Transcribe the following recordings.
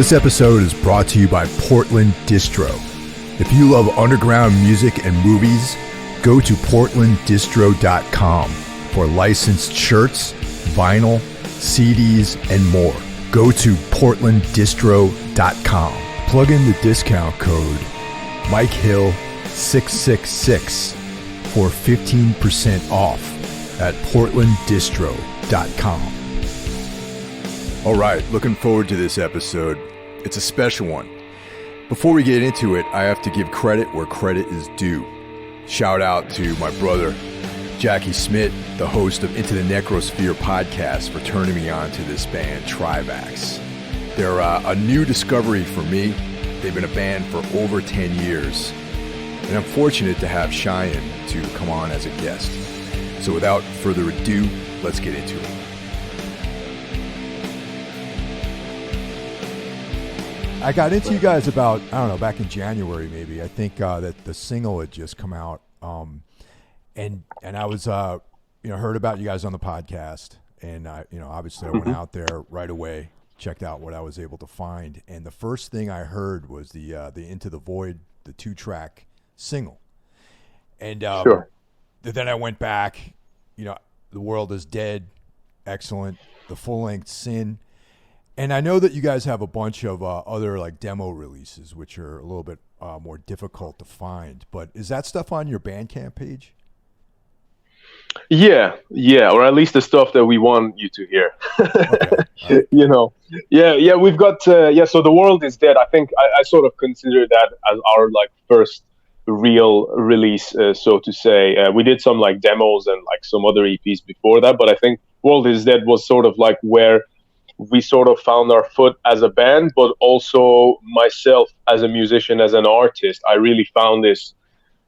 This episode is brought to you by Portland Distro. If you love underground music and movies, go to portlanddistro.com for licensed shirts, vinyl, CDs, and more. Go to portlanddistro.com. Plug in the discount code MikeHill666 for 15% off at portlanddistro.com. All right, looking forward to this episode. It's a special one. Before we get into it, I have to give credit where credit is due. Shout out to my brother, Jackie Smit, the host of Into the Necrosphere podcast, for turning me on to this band, Trivax. They're a new discovery for me. They've been a band for over 10 years, and I'm fortunate to have Shayan to come on as a guest. So without further ado, let's get into it. I got into you guys about, I don't know, back in January maybe. I think that the single had just come out, and I was, heard about you guys on the podcast, and obviously I went out there right away, checked out what I was able to find, and the first thing I heard was the Into the Void, the 2-track single, and Sure. Then I went back, The World Is Dead, excellent, the full-length Sin. And I know that you guys have a bunch of other like demo releases, which are a little bit more difficult to find. But is that stuff on your Bandcamp page? Yeah, or at least the stuff that we want you to hear. Okay. Yeah, we've got. So The World Is Dead. I think I sort of consider that as our like first real release, so to say. We did some like demos and like some other EPs before that, but I think World Is Dead was sort of like where we sort of found our foot as a band, but also myself as a musician, as an artist. I really found this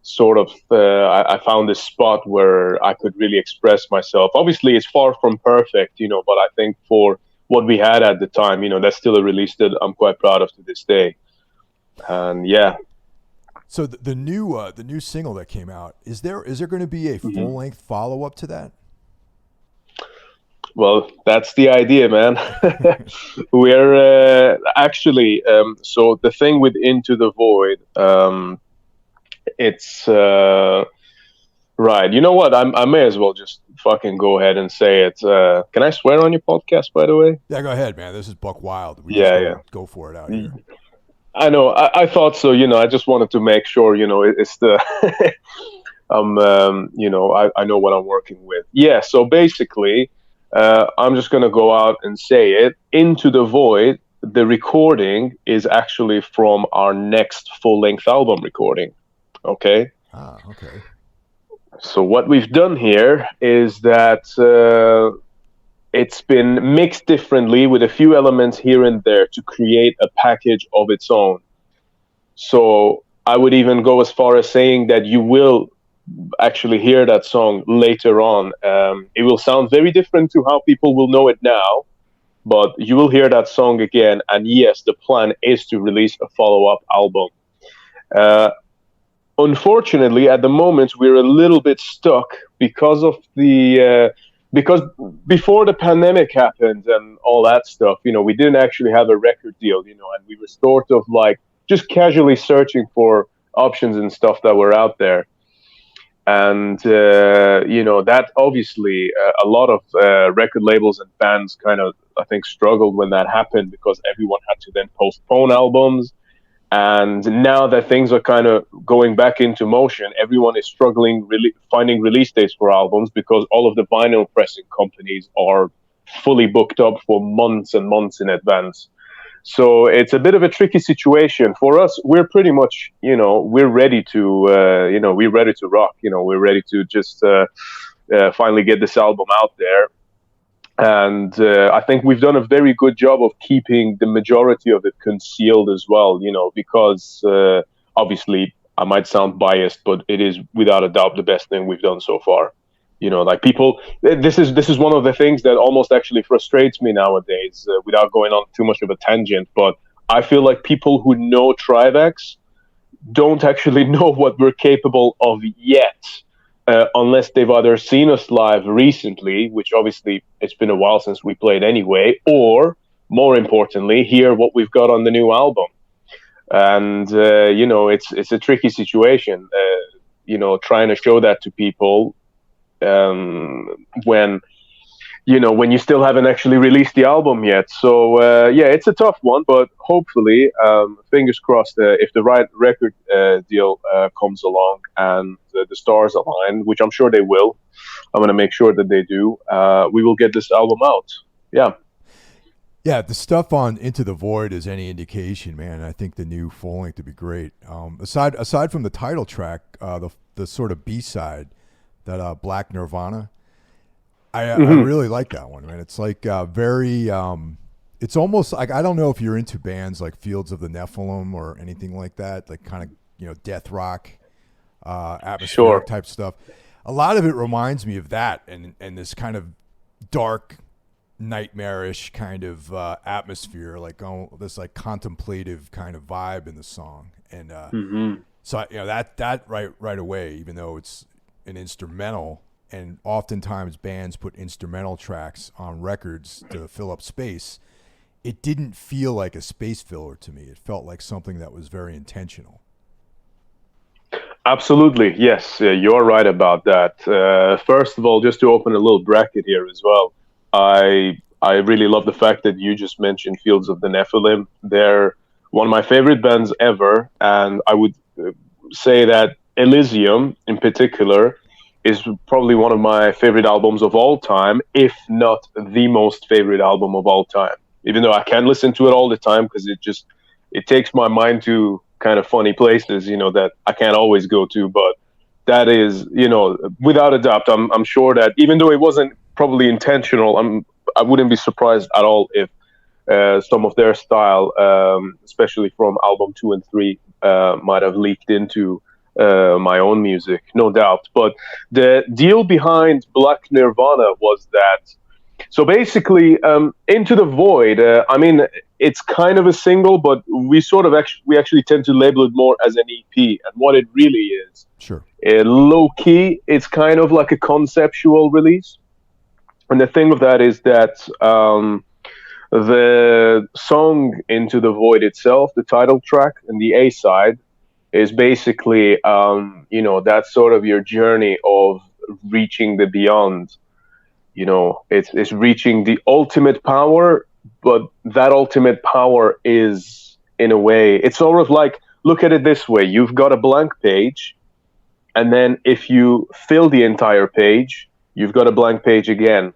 sort of, I found this spot where I could really express myself. Obviously, it's far from perfect, but I think for what we had at the time, that's still a release that I'm quite proud of to this day. And yeah. So the new single that came out, is there going to be a full-length follow-up to that? Well, that's the idea, man. We're actually, so the thing with Into the Void, it's, right. You know what? I may as well just fucking go ahead and say it. Can I swear on your podcast, by the way? Yeah, go ahead, man. This is Buck Wild. Go for it out here. I know. I thought so. I just wanted to make sure, it's the... I know what I'm working with. Yeah, so basically... I'm just going to go out and say it. Into the Void, the recording is actually from our next full-length album recording. Okay? Ah, okay. So what we've done here is that it's been mixed differently with a few elements here and there to create a package of its own. So I would even go as far as saying that you will actually hear that song later on. It will sound very different to how people will know it now, but you will hear that song again. And yes, the plan is to release a follow-up album. Unfortunately, at the moment, we're a little bit stuck because of because before the pandemic happened and all that stuff, we didn't actually have a record deal, and we were sort of like just casually searching for options and stuff that were out there. And, that obviously a lot of record labels and bands kind of, I think, struggled when that happened because everyone had to then postpone albums. And now that things are kind of going back into motion, everyone is struggling finding release dates for albums because all of the vinyl pressing companies are fully booked up for months and months in advance. So it's a bit of a tricky situation for us. We're pretty much, we're ready to, we're ready to rock. We're ready to just finally get this album out there. And I think we've done a very good job of keeping the majority of it concealed as well, because obviously I might sound biased, but it is without a doubt the best thing we've done so far. Like people, this is one of the things that almost actually frustrates me nowadays, without going on too much of a tangent. But I feel like people who know Trivax don't actually know what we're capable of yet, unless they've either seen us live recently, which obviously it's been a while since we played anyway, or more importantly, hear what we've got on the new album. And it's a tricky situation. Trying to show that to people when when you still haven't actually released the album yet. So yeah, it's a tough one, but hopefully, fingers crossed, if the right record deal comes along and the stars align, which I'm sure they will, I'm going to make sure that they do. We will get this album out. Yeah. Yeah, the stuff on Into the Void is any indication, man. I think the new full length would be great. Aside from the title track, the sort of B side, that Black Nirvana, I really like that one, man. It's like very. It's almost like, I don't know if you're into bands like Fields of the Nephilim or anything like that, like kind of death rock, atmospheric type stuff. A lot of it reminds me of that, and this kind of dark, nightmarish kind of atmosphere, like this like contemplative kind of vibe in the song. And so that right away, even though it's an instrumental, and oftentimes bands put instrumental tracks on records to fill up space, it didn't feel like a space filler to me. It felt like something that was very intentional. Absolutely, yes, you're right about that. First of all, just to open a little bracket here as well, I really love the fact that you just mentioned Fields of the Nephilim. They're one of my favorite bands ever, and I would say that Elysium, in particular, is probably one of my favorite albums of all time, if not the most favorite album of all time. Even though I can listen to it all the time, because it takes my mind to kind of funny places, that I can't always go to. But that is, without a doubt, I'm sure that even though it wasn't probably intentional, I wouldn't be surprised at all if some of their style, especially from album 2 and 3, might have leaked into my own music, no doubt. But the deal behind Black Nirvana was that, so basically, Into the Void, it's kind of a single, but we actually tend to label it more as an EP, and what it really is. Sure. Low key, it's kind of like a conceptual release. And the thing with that is that the song Into the Void itself, the title track and the A side, is basically, that's sort of your journey of reaching the beyond. It's reaching the ultimate power, but that ultimate power is, in a way, it's sort of like, look at it this way. You've got a blank page, and then if you fill the entire page, you've got a blank page again.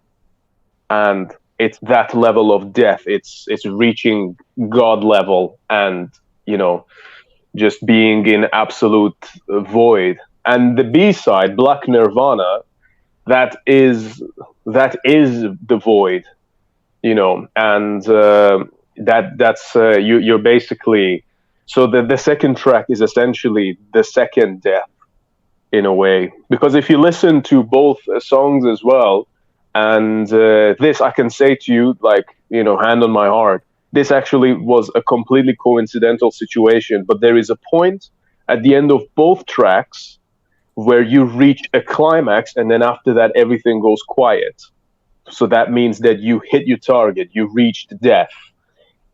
And it's that level of death. It's reaching God level, and, just being in absolute void. And the B side, Black Nirvana, that is the void, and that's you're basically, so the second track is essentially the second death, in a way, because if you listen to both songs as well, and this I can say to you, like, hand on my heart, this actually was a completely coincidental situation, but there is a point at the end of both tracks where you reach a climax, and then after that everything goes quiet. So that means that you hit your target, you reached death.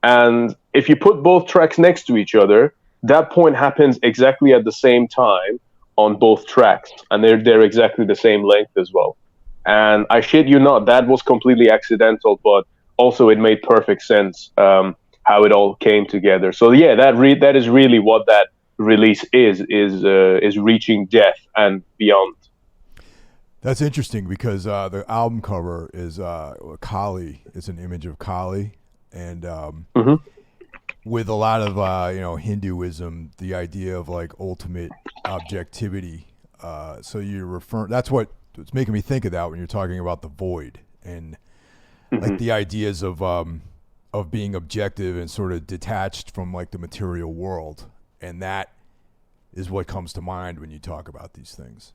And if you put both tracks next to each other, that point happens exactly at the same time on both tracks, and they're exactly the same length as well. And I shit you not, that was completely accidental, but also it made perfect sense how it all came together. So yeah, that is really what that release is reaching death and beyond. That's interesting, because the album cover is Kali. It's an image of Kali, and with a lot of Hinduism, the idea of like ultimate objectivity. So you refer. That's what it's making me think of that when you're talking about the void, and like the ideas of being objective and sort of detached from like the material world, and that is what comes to mind when you talk about these things.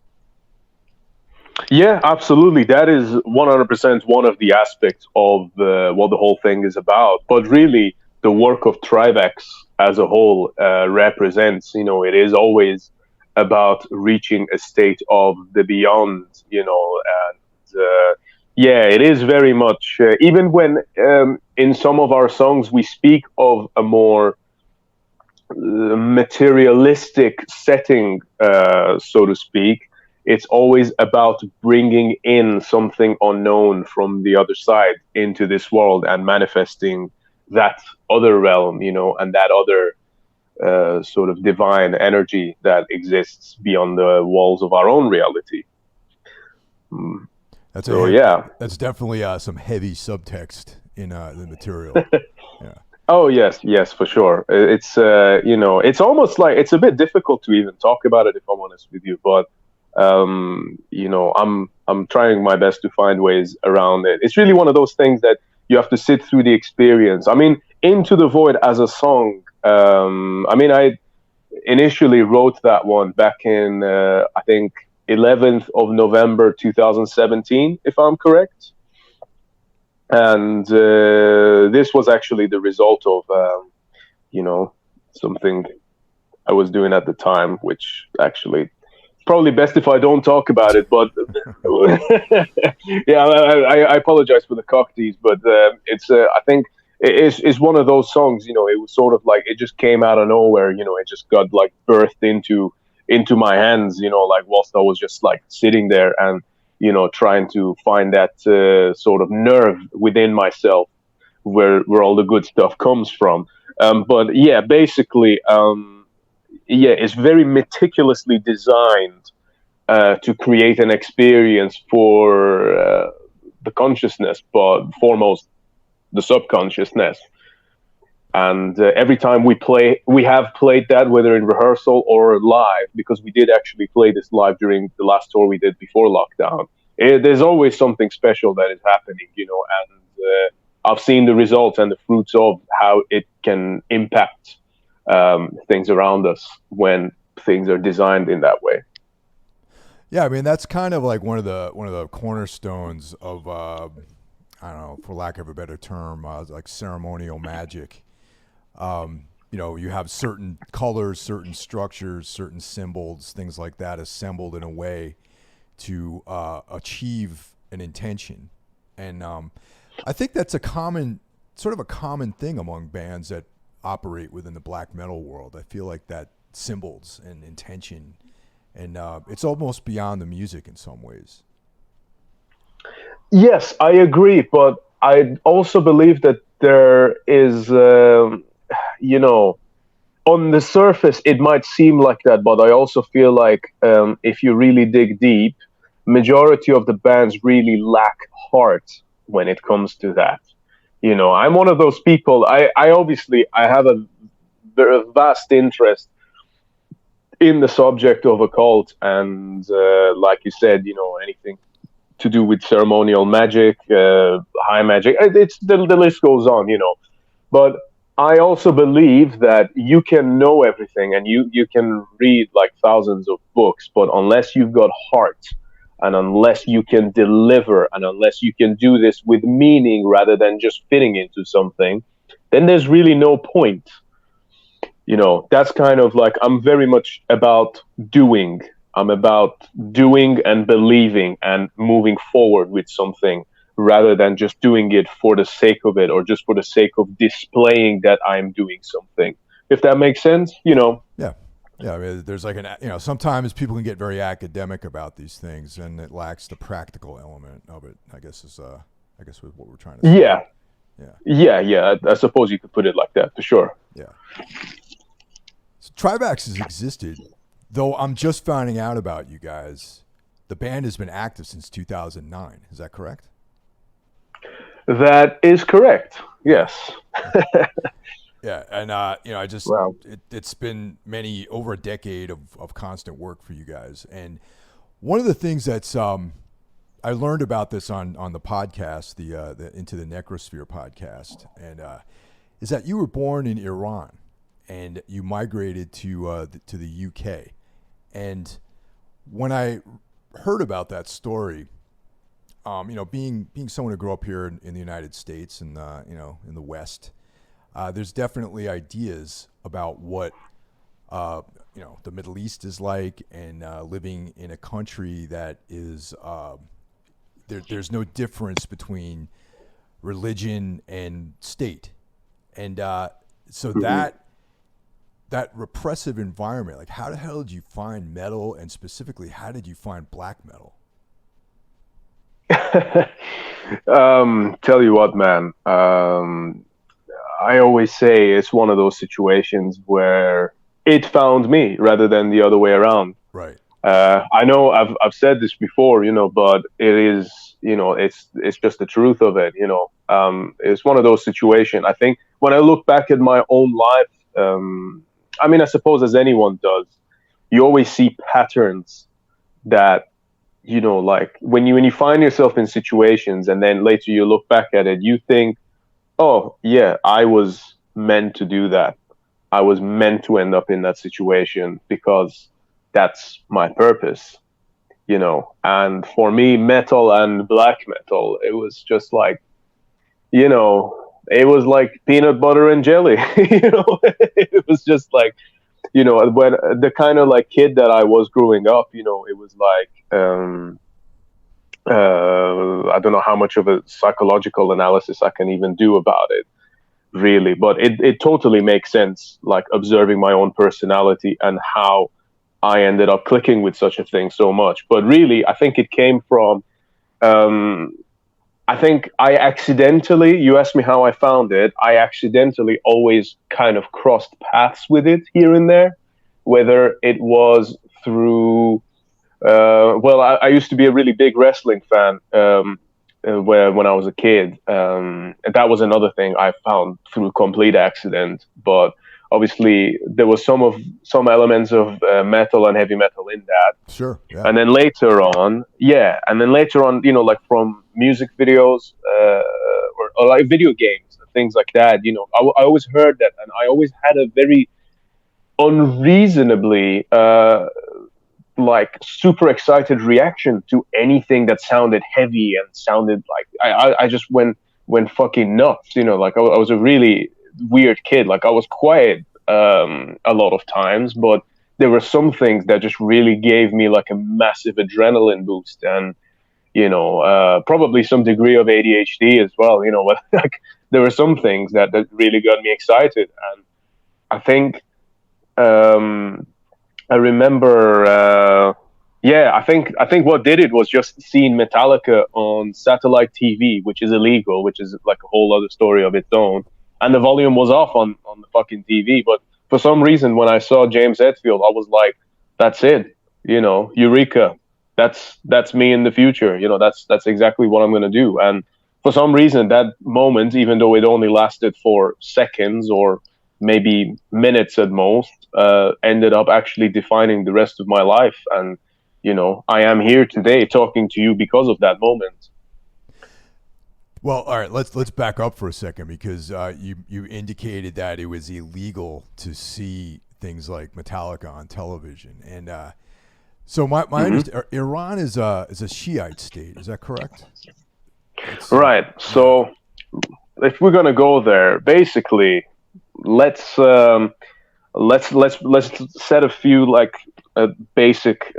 Yeah, absolutely. That is 100% one of the aspects of what the whole thing is about. But really, the work of Trivax as a whole represents, it is always about reaching a state of the beyond, and Yeah, it is very much. Even when in some of our songs we speak of a more materialistic setting, so to speak, it's always about bringing in something unknown from the other side into this world and manifesting that other realm, and that other sort of divine energy that exists beyond the walls of our own reality. Mm. So yeah. That's definitely some heavy subtext in the material. Yeah. Oh yes, yes, for sure. It's it's almost like it's a bit difficult to even talk about it if I'm honest with you, but I'm trying my best to find ways around it. It's really one of those things that you have to sit through the experience. I mean, Into the Void as a song. I mean, I initially wrote that one back in I think 11th of November 2017, if I'm correct. And this was actually the result of something I was doing at the time, which actually probably best if I don't talk about it. But yeah, I apologize for the cocktease, but it's I think it's one of those songs. It was sort of like it just came out of nowhere. It just got like birthed into my hands. Like whilst I was just like sitting there and trying to find that sort of nerve within myself where all the good stuff comes from. But yeah, basically, yeah, it's very meticulously designed to create an experience for the consciousness, but foremost the subconsciousness. And every time we have played that, whether in rehearsal or live, because we did actually play this live during the last tour we did before lockdown. There's always something special that is happening, and I've seen the results and the fruits of how it can impact things around us when things are designed in that way. Yeah, I mean that's kind of like one of the cornerstones of I don't know, for lack of a better term, like ceremonial magic. You have certain colors, certain structures, certain symbols, things like that assembled in a way to achieve an intention. And I think that's a common thing among bands that operate within the black metal world. I feel like that symbols and intention, and it's almost beyond the music in some ways. Yes, I agree, but I also believe that there is, on the surface, it might seem like that, but I also feel like if you really dig deep, majority of the bands really lack heart when it comes to that. I'm one of those people. I obviously I have a very vast interest in the subject of occult, and like you said, anything to do with ceremonial magic, high magic. It's the list goes on, But I also believe that you can know everything and you can read like thousands of books, but unless you've got heart and unless you can deliver and unless you can do this with meaning rather than just fitting into something, then there's really no point. That's kind of like I'm very much about doing. I'm about doing and believing and moving forward with something rather than just doing it for the sake of it or just for the sake of displaying that I'm doing something. If that makes sense, Yeah. Yeah, I mean, there's like sometimes people can get very academic about these things, and it lacks the practical element of it. I guess is what we're trying to say. Yeah, yeah. I suppose you could put it like that for sure. Yeah. So Trivax has existed, though I'm just finding out about you guys. The band has been active since 2009. Is that correct? That is correct. Yes. Yeah, and I just Wow. it's been over a decade of constant work for you guys, and one of the things that's I learned about this on the podcast, the Into the Necrosphere podcast, and is that you were born in Iran and you migrated to the UK, and when I heard about that story, being someone who grew up here in the United States and in the West. There's definitely ideas about what the Middle East is like, and living in a country that is there's no difference between religion and state, and so that repressive environment, like how the hell did you find metal, and specifically how did you find black metal? Tell you what, man. I always say it's one of those situations where it found me rather than the other way around. Right. I know I've said this before, but it is, it's just the truth of it. It's one of those situations. I think when I look back at my own life, I mean, I suppose as anyone does, you always see patterns that, like when you find yourself in situations and then later you look back at it, you think, oh yeah, I was meant to do that. I was meant to end up in that situation because that's my purpose, And for me, metal and black metal, it was just like, it was like peanut butter and jelly. It was just like, when the kind of like kid that I was growing up, it was like, I don't know how much of a psychological analysis I can even do about it, really, but it totally makes sense, like observing my own personality and how I ended up clicking with such a thing so much. But really, I think it came from, I think I accidentally, you asked me how I found it, I accidentally always kind of crossed paths with it here and there, whether it was through, I used to be a really big wrestling fan when I was a kid. And that was another thing I found through complete accident. But obviously, there was some elements of metal and heavy metal in that. Sure. Yeah. And then later on, like from music videos or like video games and things like that, I always heard that, and I always had a very unreasonably like super excited reaction to anything that sounded heavy and sounded like I just went fucking nuts, like I was a really weird kid. Like I was quiet a lot of times, but there were some things that just really gave me like a massive adrenaline boost, and probably some degree of ADHD as well, but like there were some things that really got me excited. And I think I remember, I think what did it was just seeing Metallica on satellite TV, which is illegal, which is like a whole other story of its own. And the volume was off on the fucking TV. But for some reason, when I saw James Hetfield, I was like, that's it, eureka. That's me in the future. That's exactly what I'm going to do. And for some reason, that moment, even though it only lasted for seconds or maybe minutes at most, ended up actually defining the rest of my life. And, I am here today talking to you because of that moment. Well, all right, let's back up for a second, because you indicated that it was illegal to see things like Metallica on television. And so my understanding, Iran is a Shiite state. Is that correct? Right. So if we're going to go there, basically, let's set a few like basic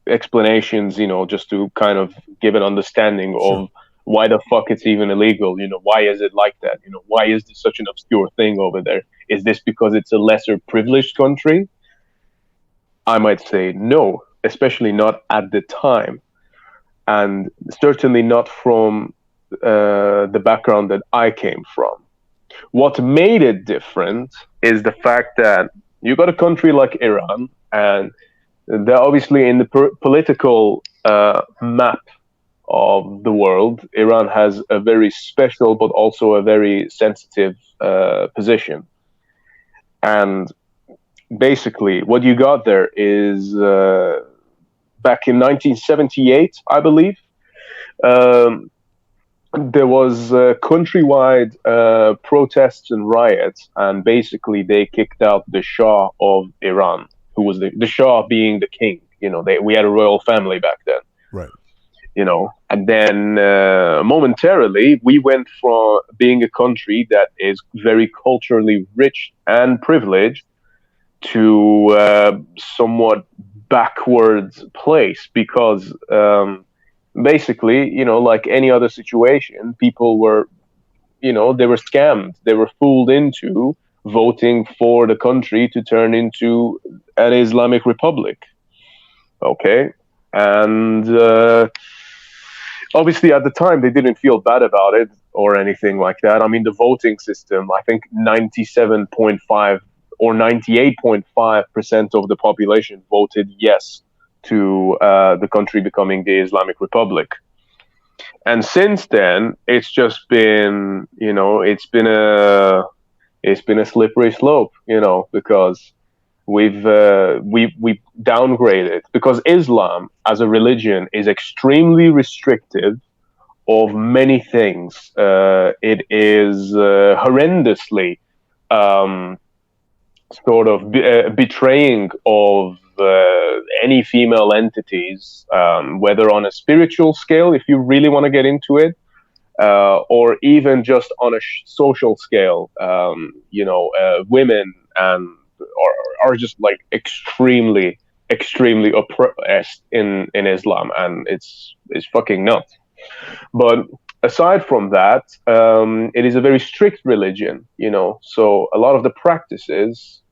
explanations, just to kind of give an understanding of why the fuck it's even illegal. Why is it like that? Why is this such an obscure thing over there? Is this because it's a lesser privileged country? I might say no, especially not at the time, and certainly not from the background that I came from. What made it different is the fact that you got a country like Iran, and they're obviously in the political map of the world. Iran has a very special but also a very sensitive position. And basically, what you got there is back in 1978, I believe, there was countrywide protests and riots, and basically they kicked out the Shah of Iran, who was the Shah being the king. We had a royal family back then. Right. And then momentarily we went from being a country that is very culturally rich and privileged to somewhat backwards place, because basically, like any other situation, people were, they were scammed. They were fooled into voting for the country to turn into an Islamic republic. Okay. And obviously, at the time, they didn't feel bad about it or anything like that. I mean, the voting system, I think 97.5 or 98.5% of the population voted yes to the country becoming the Islamic Republic. And since then, it's just been, it's been a slippery slope, because we downgraded, because Islam as a religion is extremely restrictive of many things. It is horrendously um, sort of betraying of any female entities, whether on a spiritual scale, if you really want to get into it, or even just on a social scale. Women and are just like extremely oppressed in Islam, and it's fucking nuts. But aside from that, it is a very strict religion, so a lot of the practices,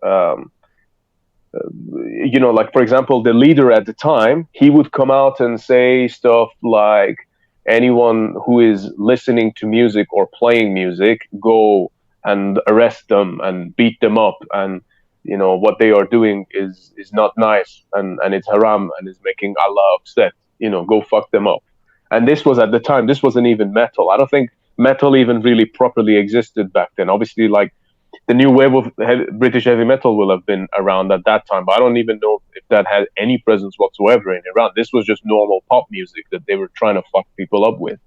like for example, the leader at the time, he would come out and say stuff like, anyone who is listening to music or playing music, go and arrest them and beat them up, and what they are doing is not nice, and it's haram and is making Allah upset. Go fuck them up. And this was at the time, this wasn't even metal. I don't think metal even really properly existed back then. Obviously, like, the new wave of British heavy metal will have been around at that time, but I don't even know if that had any presence whatsoever in Iran. This was just normal pop music that they were trying to fuck people up with,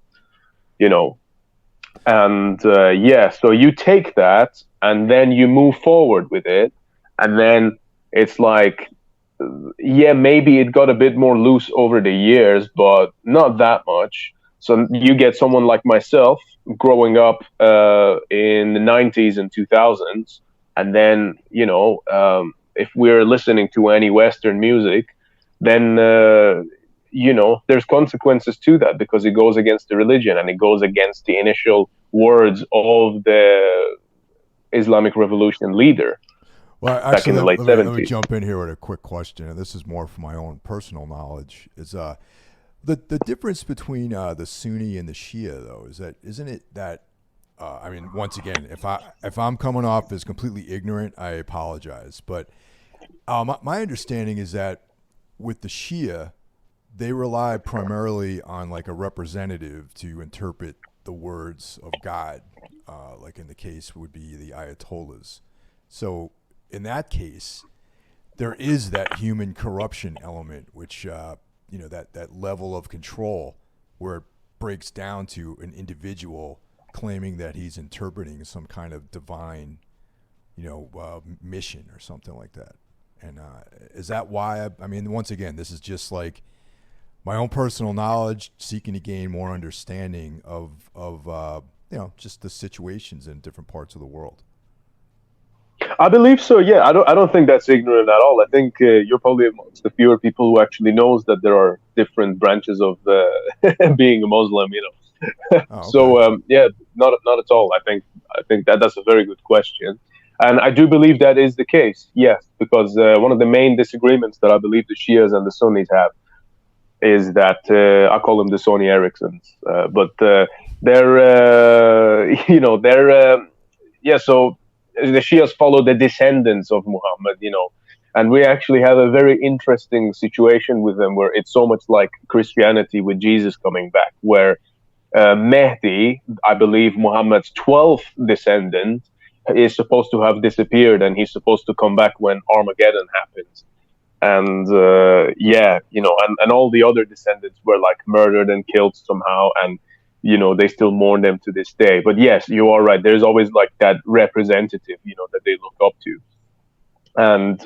And so you take that and then you move forward with it, and then it's like, maybe it got a bit more loose over the years, but not that much. So you get someone like myself growing up in the 90s and 2000s, and then, if we're listening to any Western music, then, there's consequences to that, because it goes against the religion and it goes against the initial words of the Islamic Revolution leader. Well, actually, back in the late let 70s. me jump in here with a quick question, and this is more for my own personal knowledge. Is the difference between the Sunni and the Shia, though, isn't it that I mean, once again, if I'm coming off as completely ignorant, I apologize. But my understanding is that with the Shia, they rely primarily on like a representative to interpret the words of God, like in the case would be the Ayatollahs. So in that case, there is that human corruption element, which that level of control where it breaks down to an individual claiming that he's interpreting some kind of divine, mission or something like that. And is that why? I mean, once again, this is just like my own personal knowledge, seeking to gain more understanding of just the situations in different parts of the world. I believe so. Yeah, I don't think that's ignorant at all. I think you're probably amongst the fewer people who actually knows that there are different branches of being a Muslim. Oh, okay. So not at all. I think that's a very good question, and I do believe that is the case. Yes, because one of the main disagreements that I believe the Shias and the Sunnis have is that I call them the Sony Ericssons, but So the Shias follow the descendants of Muhammad, and we actually have a very interesting situation with them, where it's so much like Christianity with Jesus coming back, where Mehdi, I believe Muhammad's 12th descendant, is supposed to have disappeared, and he's supposed to come back when Armageddon happens. And and all the other descendants were like murdered and killed somehow, and they still mourn them to this day. But yes, you are right. There's always like that representative, that they look up to. And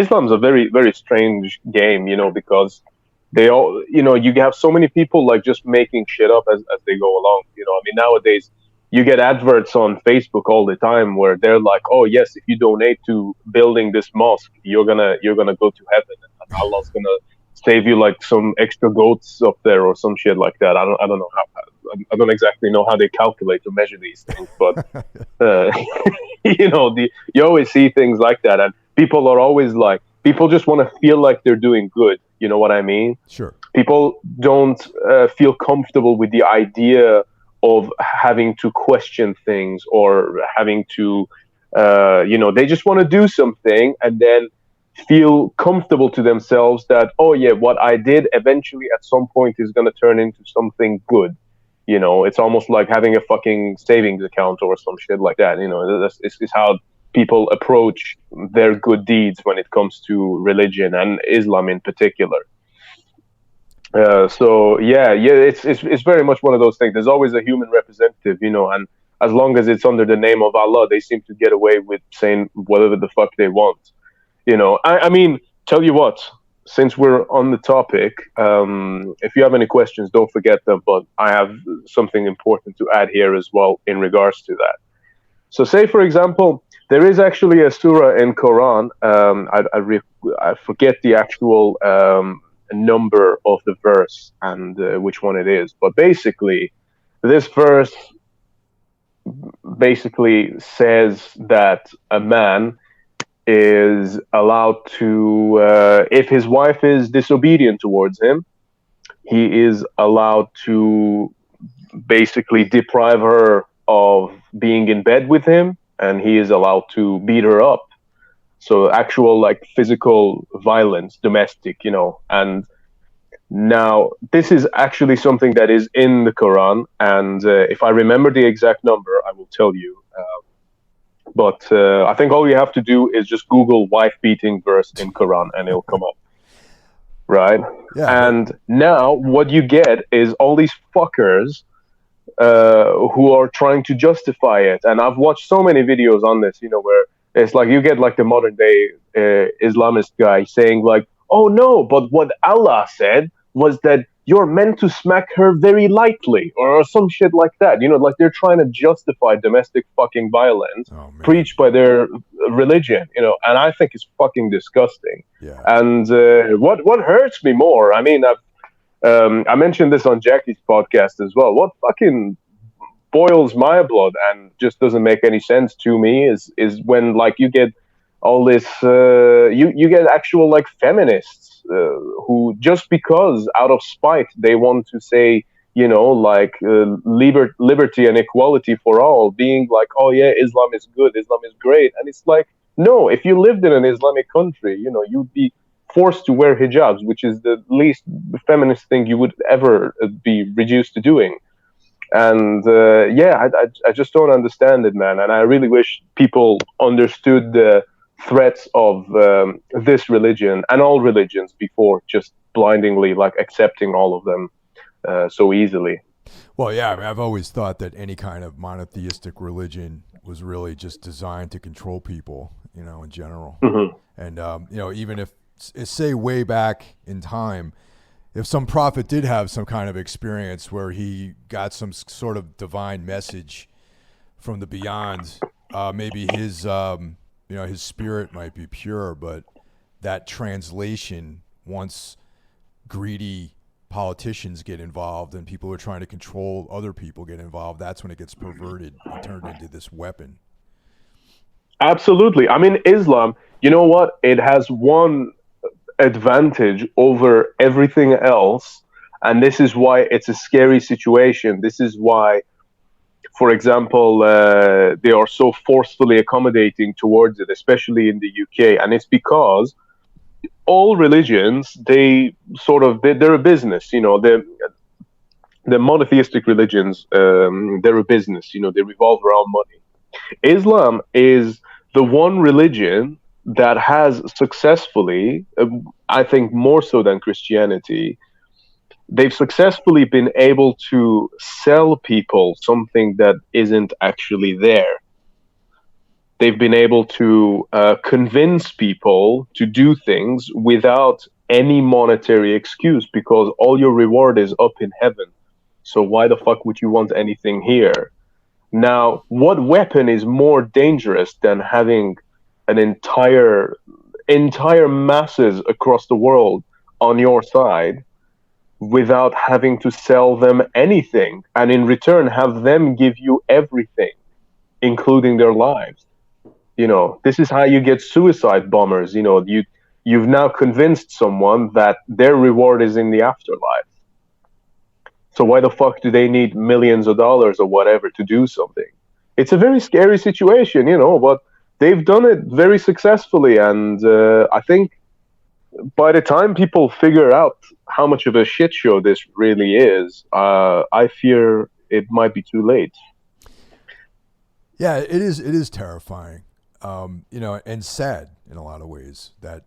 Islam's a very, very strange game, because they all, you have so many people like just making shit up as they go along. I mean, nowadays you get adverts on Facebook all the time where they're like, oh yes, if you donate to building this mosque, you're gonna go to heaven, and Allah's gonna save you like some extra goats up there or some shit like that. I don't know how. I don't exactly know how they calculate to measure these things, but you always see things like that, and people are always like, people just want to feel like they're doing good. You know what I mean? Sure. People don't feel comfortable with the idea of having to question things or having to, they just want to do something and then feel comfortable to themselves that, oh yeah, what I did eventually at some point is going to turn into something good. It's almost like having a fucking savings account or some shit like that. It's how people approach their good deeds when it comes to religion and Islam in particular. It's very much one of those things. There's always a human representative, and as long as it's under the name of Allah, they seem to get away with saying whatever the fuck they want. I mean, tell you what, since we're on the topic, if you have any questions, don't forget them. But I have something important to add here as well in regards to that. So, say for example, there is actually a surah in Quran. I forget the actual number of the verse and which one it is, but basically, this verse basically says that a man is allowed to, if his wife is disobedient towards him, he is allowed to basically deprive her of being in bed with him, and he is allowed to beat her up. So actual like physical violence, domestic, and now this is actually something that is in the Quran, and if I remember the exact number, I will tell you. But I think all you have to do is just Google wife beating verse in Quran and it'll come up. Right? Yeah. And now what you get is all these fuckers who are trying to justify it. And I've watched so many videos on this, where it's like you get like the modern day Islamist guy saying like, oh no, but what Allah said was that you're meant to smack her very lightly or some shit like that. Like they're trying to justify domestic fucking violence preached by their religion, and I think it's fucking disgusting. Yeah. And what hurts me more, I mean, I mentioned this on Jackie's podcast as well. What fucking boils my blood and just doesn't make any sense to me is when like you get all this, you get actual like feminists who just because out of spite they want to say, like liberty and equality for all, being like, oh yeah, Islam is good, Islam is great, and it's like, no, if you lived in an Islamic country, you'd be forced to wear hijabs, which is the least feminist thing you would ever be reduced to doing. And I just don't understand it, man. And I really wish people understood the threats of this religion and all religions before just blindingly like accepting all of them so easily. Well, yeah, I mean, I've always thought that any kind of monotheistic religion was really just designed to control people, in general. Mm-hmm. And, even if, say, way back in time, if some prophet did have some kind of experience where he got some sort of divine message from the beyond, maybe his spirit might be pure, but that translation, once greedy politicians get involved and people who are trying to control other people get involved, that's when it gets perverted and turned into this weapon. Absolutely. I mean, Islam, you know what? It has one advantage over everything else, and this is why it's a scary situation. This is why, for example, they are so forcefully accommodating towards it, especially in the UK, and it's because all religions, they're a business. The monotheistic religions, they're a business. They revolve around money. Islam is the one religion that has successfully, I think more so than Christianity, they've successfully been able to sell people something that isn't actually there. They've been able to convince people to do things without any monetary excuse, because all your reward is up in heaven. So why the fuck would you want anything here? Now, what weapon is more dangerous than having an entire masses across the world on your side without having to sell them anything, and in return have them give you everything, including their lives. This is how you get suicide bombers. You've now convinced someone that their reward is in the afterlife. So why the fuck do they need millions of dollars or whatever to do something? It's a very scary situation, but they've done it very successfully, and I think by the time people figure out how much of a shit show this really is, I fear it might be too late. Yeah, it is. It is terrifying, and sad in a lot of ways. That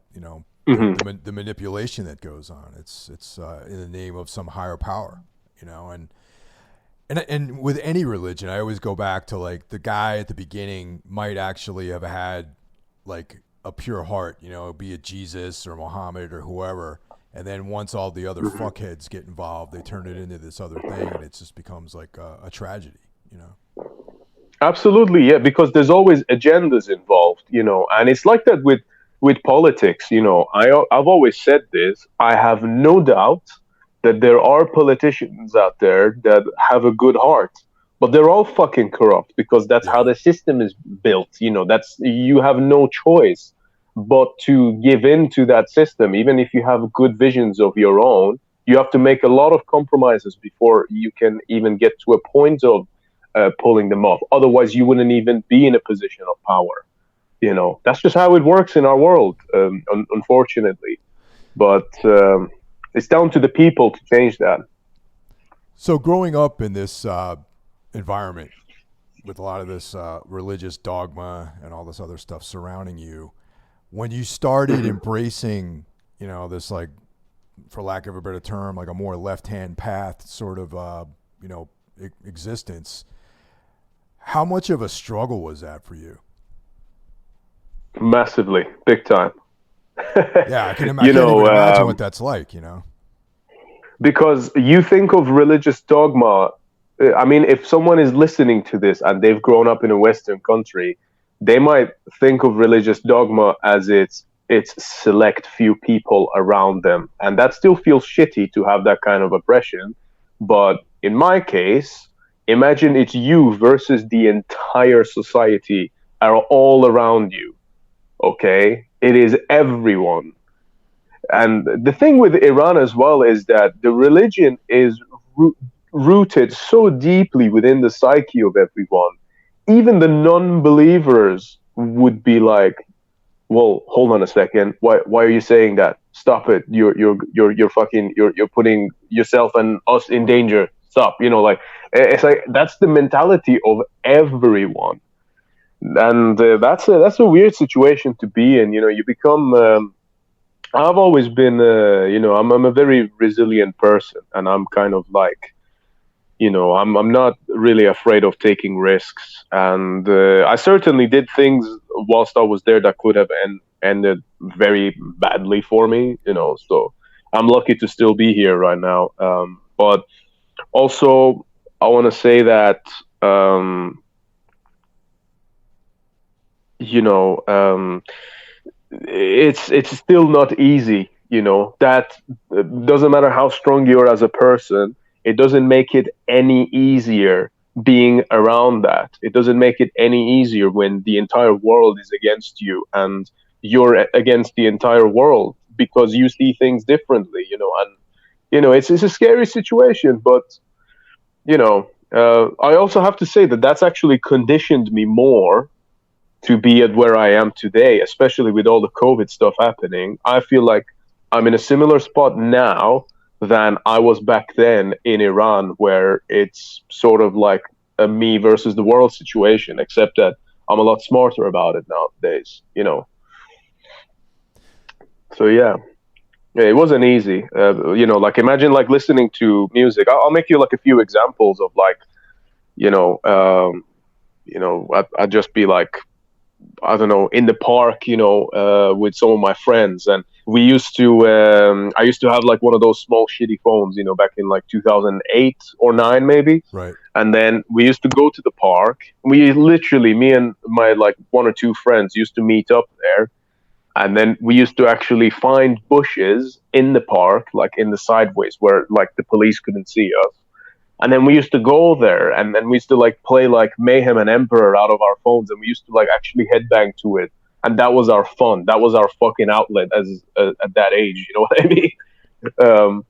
Mm-hmm. the manipulation that goes on. It's in the name of some higher power, and with any religion, I always go back to like the guy at the beginning might actually have had like a pure heart, be it Jesus or Muhammad or whoever. And then once all the other fuckheads get involved, they turn it into this other thing, and it just becomes like a tragedy, Absolutely, yeah, because there's always agendas involved, and it's like that with politics. I've always said this. I have no doubt that there are politicians out there that have a good heart, but they're all fucking corrupt because that's how Yeah. the system is built. That's you have no choice but to give in to that system, even if you have good visions of your own. You have to make a lot of compromises before you can even get to a point of pulling them off. Otherwise, you wouldn't even be in a position of power. That's just how it works in our world, unfortunately. But it's down to the people to change that. So growing up in this environment with a lot of this religious dogma and all this other stuff surrounding you, when you started embracing, this like, for lack of a better term, like a more left-hand path sort of, existence, how much of a struggle was that for you? Massively, big time. Yeah, I can't you even know, imagine what that's like, because you think of religious dogma. I mean, if someone is listening to this and they've grown up in a Western country, they might think of religious dogma as it's select few people around them, and that still feels shitty to have that kind of oppression. But in my case, imagine it's you versus the entire society are all around you. Okay, it is everyone. And the thing with Iran as well is that the religion is rooted so deeply within the psyche of everyone. Even the non-believers would be like, "Well, hold on a second. Why are you saying that? Stop it. You're fucking you're putting yourself and us in danger. Stop." Like it's like that's the mentality of everyone, and that's a weird situation to be in. You become. I've always been, I'm a very resilient person, and I'm kind of like, I'm not really afraid of taking risks, and I certainly did things whilst I was there that could have ended very badly for me. So I'm lucky to still be here right now. But also, I want to say that, you know. It's still not easy. That doesn't matter how strong you are as a person. It doesn't make it any easier being around that. It doesn't make it any easier when the entire world is against you and you're against the entire world because you see things differently. And it's a scary situation. But I also have to say that that's actually conditioned me more to be at where I am today, especially with all the COVID stuff happening. I feel like I'm in a similar spot now than I was back then in Iran, where it's sort of like a me versus the world situation, except that I'm a lot smarter about it nowadays. So yeah, it wasn't easy. Like imagine like listening to music. I'll make you like a few examples of like, you know, um, I'd just be like I don't know, in the park, with some of my friends. And I used to have like one of those small shitty phones, back in like 2008 or 9, maybe. Right. And then we used to go to the park. Me and my like one or two friends used to meet up there. And then we used to actually find bushes in the park, like in the sideways where like the police couldn't see us. And then we used to go there, and then we used to like play like Mayhem and Emperor out of our phones, and we used to like actually headbang to it. And that was our fun. That was our fucking outlet as at that age. You know what I mean? Um,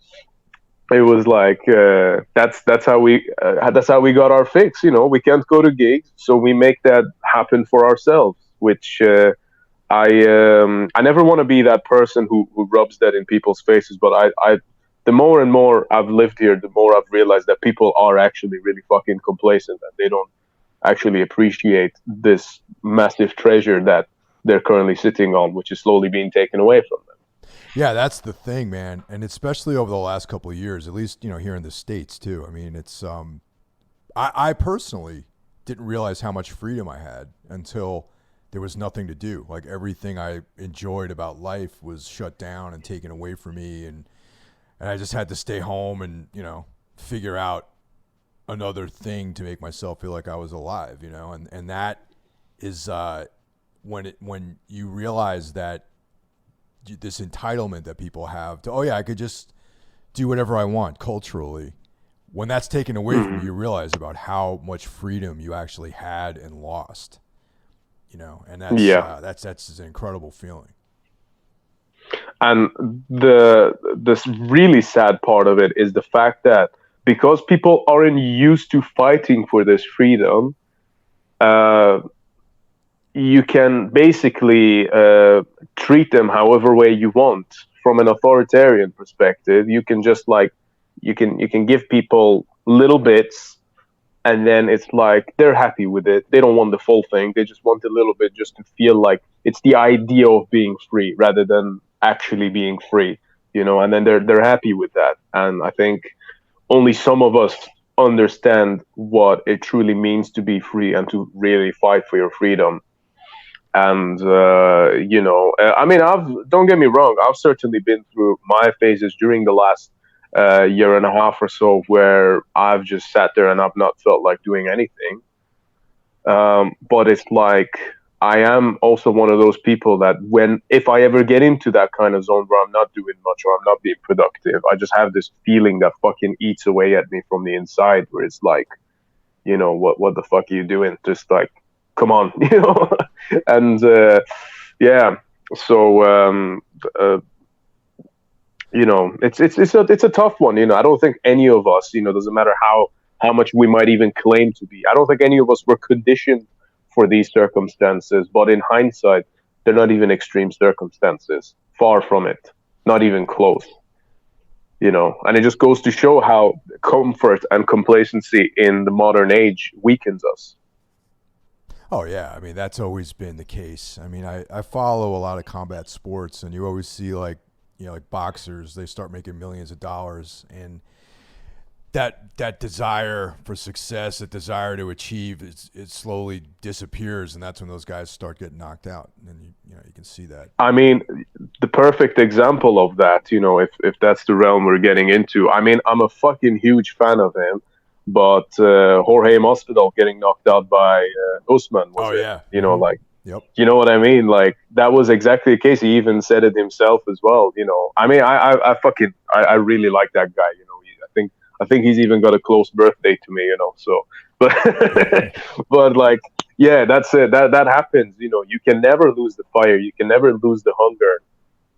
it was like that's how we got our fix. You know, we can't go to gigs, so we make that happen for ourselves. Which I never want to be that person who rubs that in people's faces, but I the more and more I've lived here, the more I've realized that people are actually really fucking complacent and they don't actually appreciate this massive treasure that they're currently sitting on, which is slowly being taken away from them. Yeah, that's the thing, man, and especially over the last couple of years, at least here in the States too. I mean, it's I personally didn't realize how much freedom I had until there was nothing to do. Like everything I enjoyed about life was shut down and taken away from me, and I just had to stay home and figure out another thing to make myself feel like I was alive. And that is when you realize that this entitlement that people have to, oh yeah, I could just do whatever I want culturally. When that's taken away from you, you realize about how much freedom you actually had and lost. And that's an incredible feeling. And this really sad part of it is the fact that because people aren't used to fighting for this freedom, you can basically treat them however way you want. From an authoritarian perspective, you can just like you can give people little bits, and then it's like they're happy with it. They don't want the full thing. They just want a little bit just to feel like it's the idea of being free rather than actually being free, and then they're happy with that. And I think only some of us understand what it truly means to be free and to really fight for your freedom. And I mean, don't get me wrong, I've certainly been through my phases during the last year and a half or so where I've just sat there and I've not felt like doing anything. But it's like I am also one of those people that if I ever get into that kind of zone where I'm not doing much or I'm not being productive, I just have this feeling that fucking eats away at me from the inside, where it's like, what the fuck are you doing? Just like, come on, and yeah. So it's a tough one. I don't think any of us, doesn't matter how much we might even claim to be. I don't think any of us were conditioned for these circumstances, but in hindsight, they're not even extreme circumstances. Far from it. Not even close. And it just goes to show how comfort and complacency in the modern age weakens us. Oh, yeah. I mean, that's always been the case. I mean, I follow a lot of combat sports, and you always see like boxers, they start making millions of dollars, and that desire for success, that desire to achieve, it slowly disappears, and that's when those guys start getting knocked out. And you can see that. I mean, the perfect example of that, if that's the realm we're getting into. I mean, I'm a fucking huge fan of him, but Jorge Masvidal getting knocked out by Usman was like, yep. You know what I mean? Like, that was exactly the case. He even said it himself as well. I mean, I really like that guy. I think he's even got a close birthday to me. So, but but like, yeah, that's it. That happens. You can never lose the fire. You can never lose the hunger.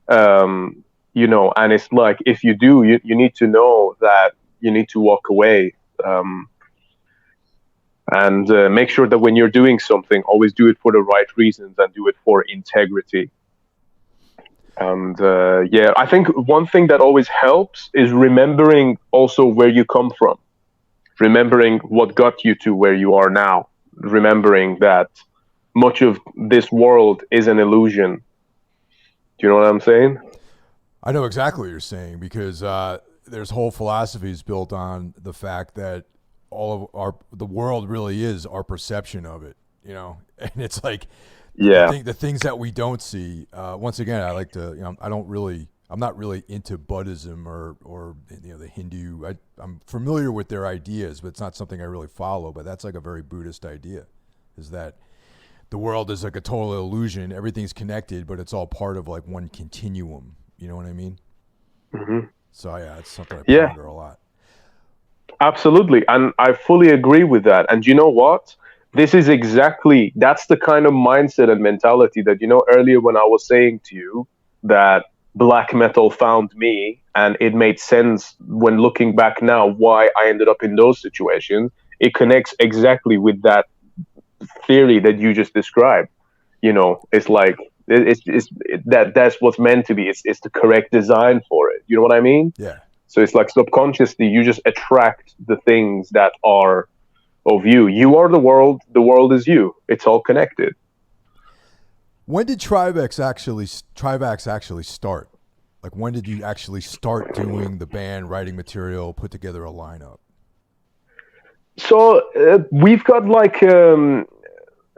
And it's like, if you do, you need to know that you need to walk away. And make sure that when you're doing something, always do it for the right reasons and do it for integrity. And I think one thing that always helps is remembering also where you come from, remembering what got you to where you are now, remembering that much of this world is an illusion. Do you know what I'm saying? I know exactly what you're saying, because there's whole philosophies built on the fact that all of the world really is our perception of it, and it's like, the things that we don't see. Once again, I like to, I'm not really into Buddhism or the Hindu. I'm familiar with their ideas, but it's not something I really follow. But that's like a very Buddhist idea, is that the world is like a total illusion. Everything's connected, but it's all part of like one continuum. You know what I mean? Mm-hmm. So yeah, it's something I Yeah, ponder a lot. absolutely. And I fully agree with that. And you know what? That's the kind of mindset and mentality that, earlier when I was saying to you that black metal found me and it made sense when looking back now why I ended up in those situations. It connects exactly with that theory that you just described. It's like that's what's meant to be. It's the correct design for it. You know what I mean? Yeah. So it's like subconsciously you just attract the things that are of you. You are the world is you. It's all connected. When did Trivax actually start? Like, when did you actually start doing the band, writing material, put together a lineup? So we've got like,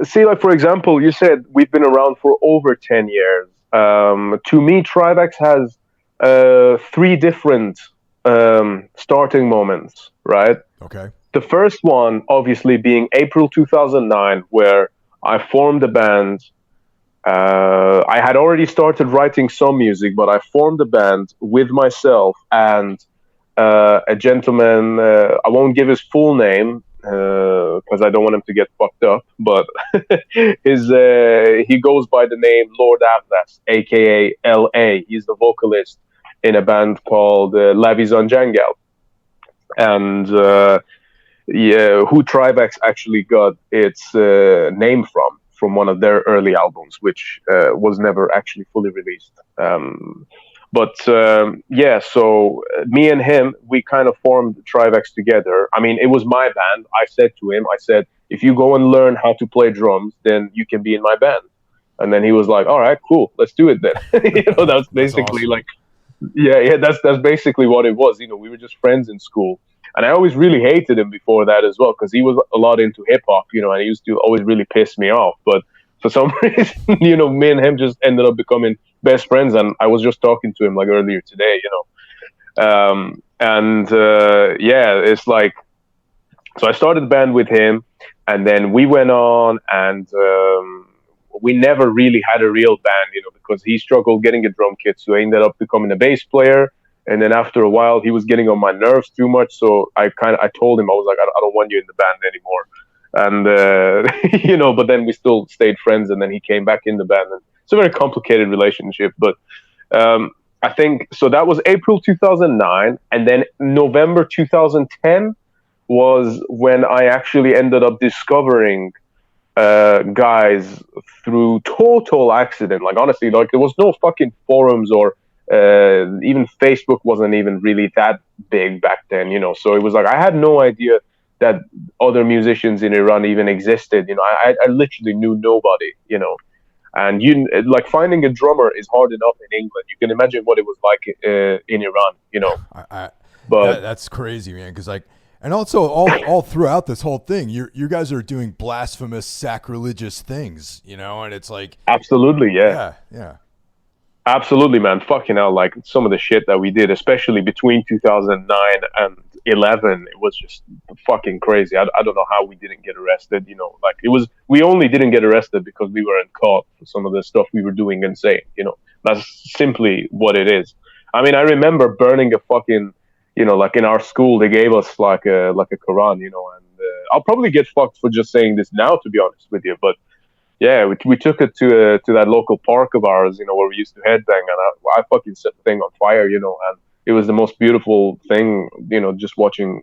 see, like for example, you said we've been around for over 10 years. To me, Trivax has three different starting moments, right? Okay. The first one, obviously, being April 2009, where I formed a band. I had already started writing some music, but I formed a band with myself and a gentleman. I won't give his full name because I don't want him to get fucked up. But he goes by the name Lord Avlas, aka L.A. He's the vocalist in a band called Lavizon Jangal, and who Trivax actually got its name from one of their early albums, which was never actually fully released. So me and him, we kind of formed Trivax together. I mean, it was my band. I said to him, if you go and learn how to play drums, then you can be in my band. And then he was like, all right, cool, let's do it then. That's basically awesome. like, yeah, that's basically what it was. We were just friends in school. And I always really hated him before that as well, because he was a lot into hip hop, and he used to always really piss me off. But for some reason, me and him just ended up becoming best friends. And I was just talking to him like earlier today, it's like, so I started the band with him, and then we went on, and we never really had a real band, because he struggled getting a drum kit, so I ended up becoming a bass player. And then after a while, he was getting on my nerves too much, so I told him, I was like, I don't want you in the band anymore. And but then we still stayed friends, and then he came back in the band, and it's a very complicated relationship. But I think so. That was April 2009, and then November 2010 was when I actually ended up discovering guys through total accident. Like, honestly, like, there was no fucking forums, or even Facebook wasn't even really that big back then, so it was like I had no idea that other musicians in Iran even existed. I literally knew nobody, and like, finding a drummer is hard enough in England. You can imagine what it was like in Iran, but that's crazy, man. Because like, and also all throughout this whole thing, you guys are doing blasphemous, sacrilegious things, and it's like, absolutely, yeah. Absolutely, man. Fucking hell, like, some of the shit that we did, especially between 2009 and 11, it was just fucking crazy. I don't know how we didn't get arrested, like, we only didn't get arrested because we weren't caught for some of the stuff we were doing and saying, that's simply what it is. I mean, I remember burning a fucking, like, in our school, they gave us like a Quran, and I'll probably get fucked for just saying this now, to be honest with you, but yeah, we took it to that local park of ours, where we used to headbang, and I fucking set the thing on fire, and it was the most beautiful thing, just watching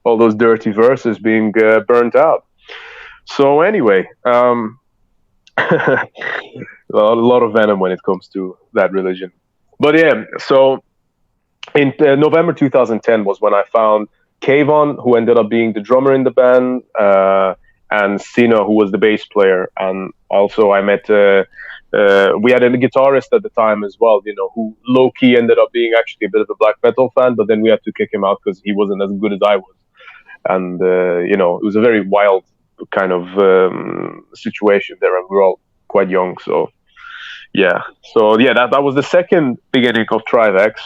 all those dirty verses being burnt out. So anyway, a lot of venom when it comes to that religion. But yeah, so in November 2010 was when I found Kayvon, who ended up being the drummer in the band. And Sino, who was the bass player. And also I met, we had a guitarist at the time as well, who low-key ended up being actually a bit of a black metal fan, but then we had to kick him out because he wasn't as good as I was. And, it was a very wild kind of situation there, and we were all quite young. So, yeah. So, yeah, that was the second beginning of Trivax,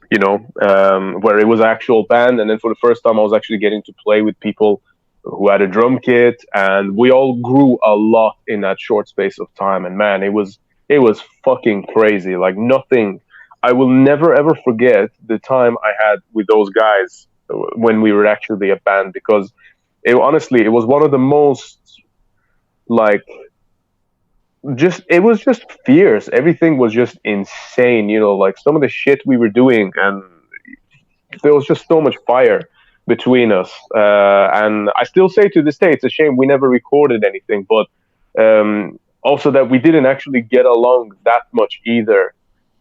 where it was an actual band. And then for the first time, I was actually getting to play with people who had a drum kit, and we all grew a lot in that short space of time. And man, it was fucking crazy. Like nothing. I will never ever forget the time I had with those guys when we were actually a band, because honestly, it was one of the most like it was just fierce. Everything was just insane, like some of the shit we were doing, and there was just so much fire between us. And I still say to this day, it's a shame we never recorded anything, but also that we didn't actually get along that much either,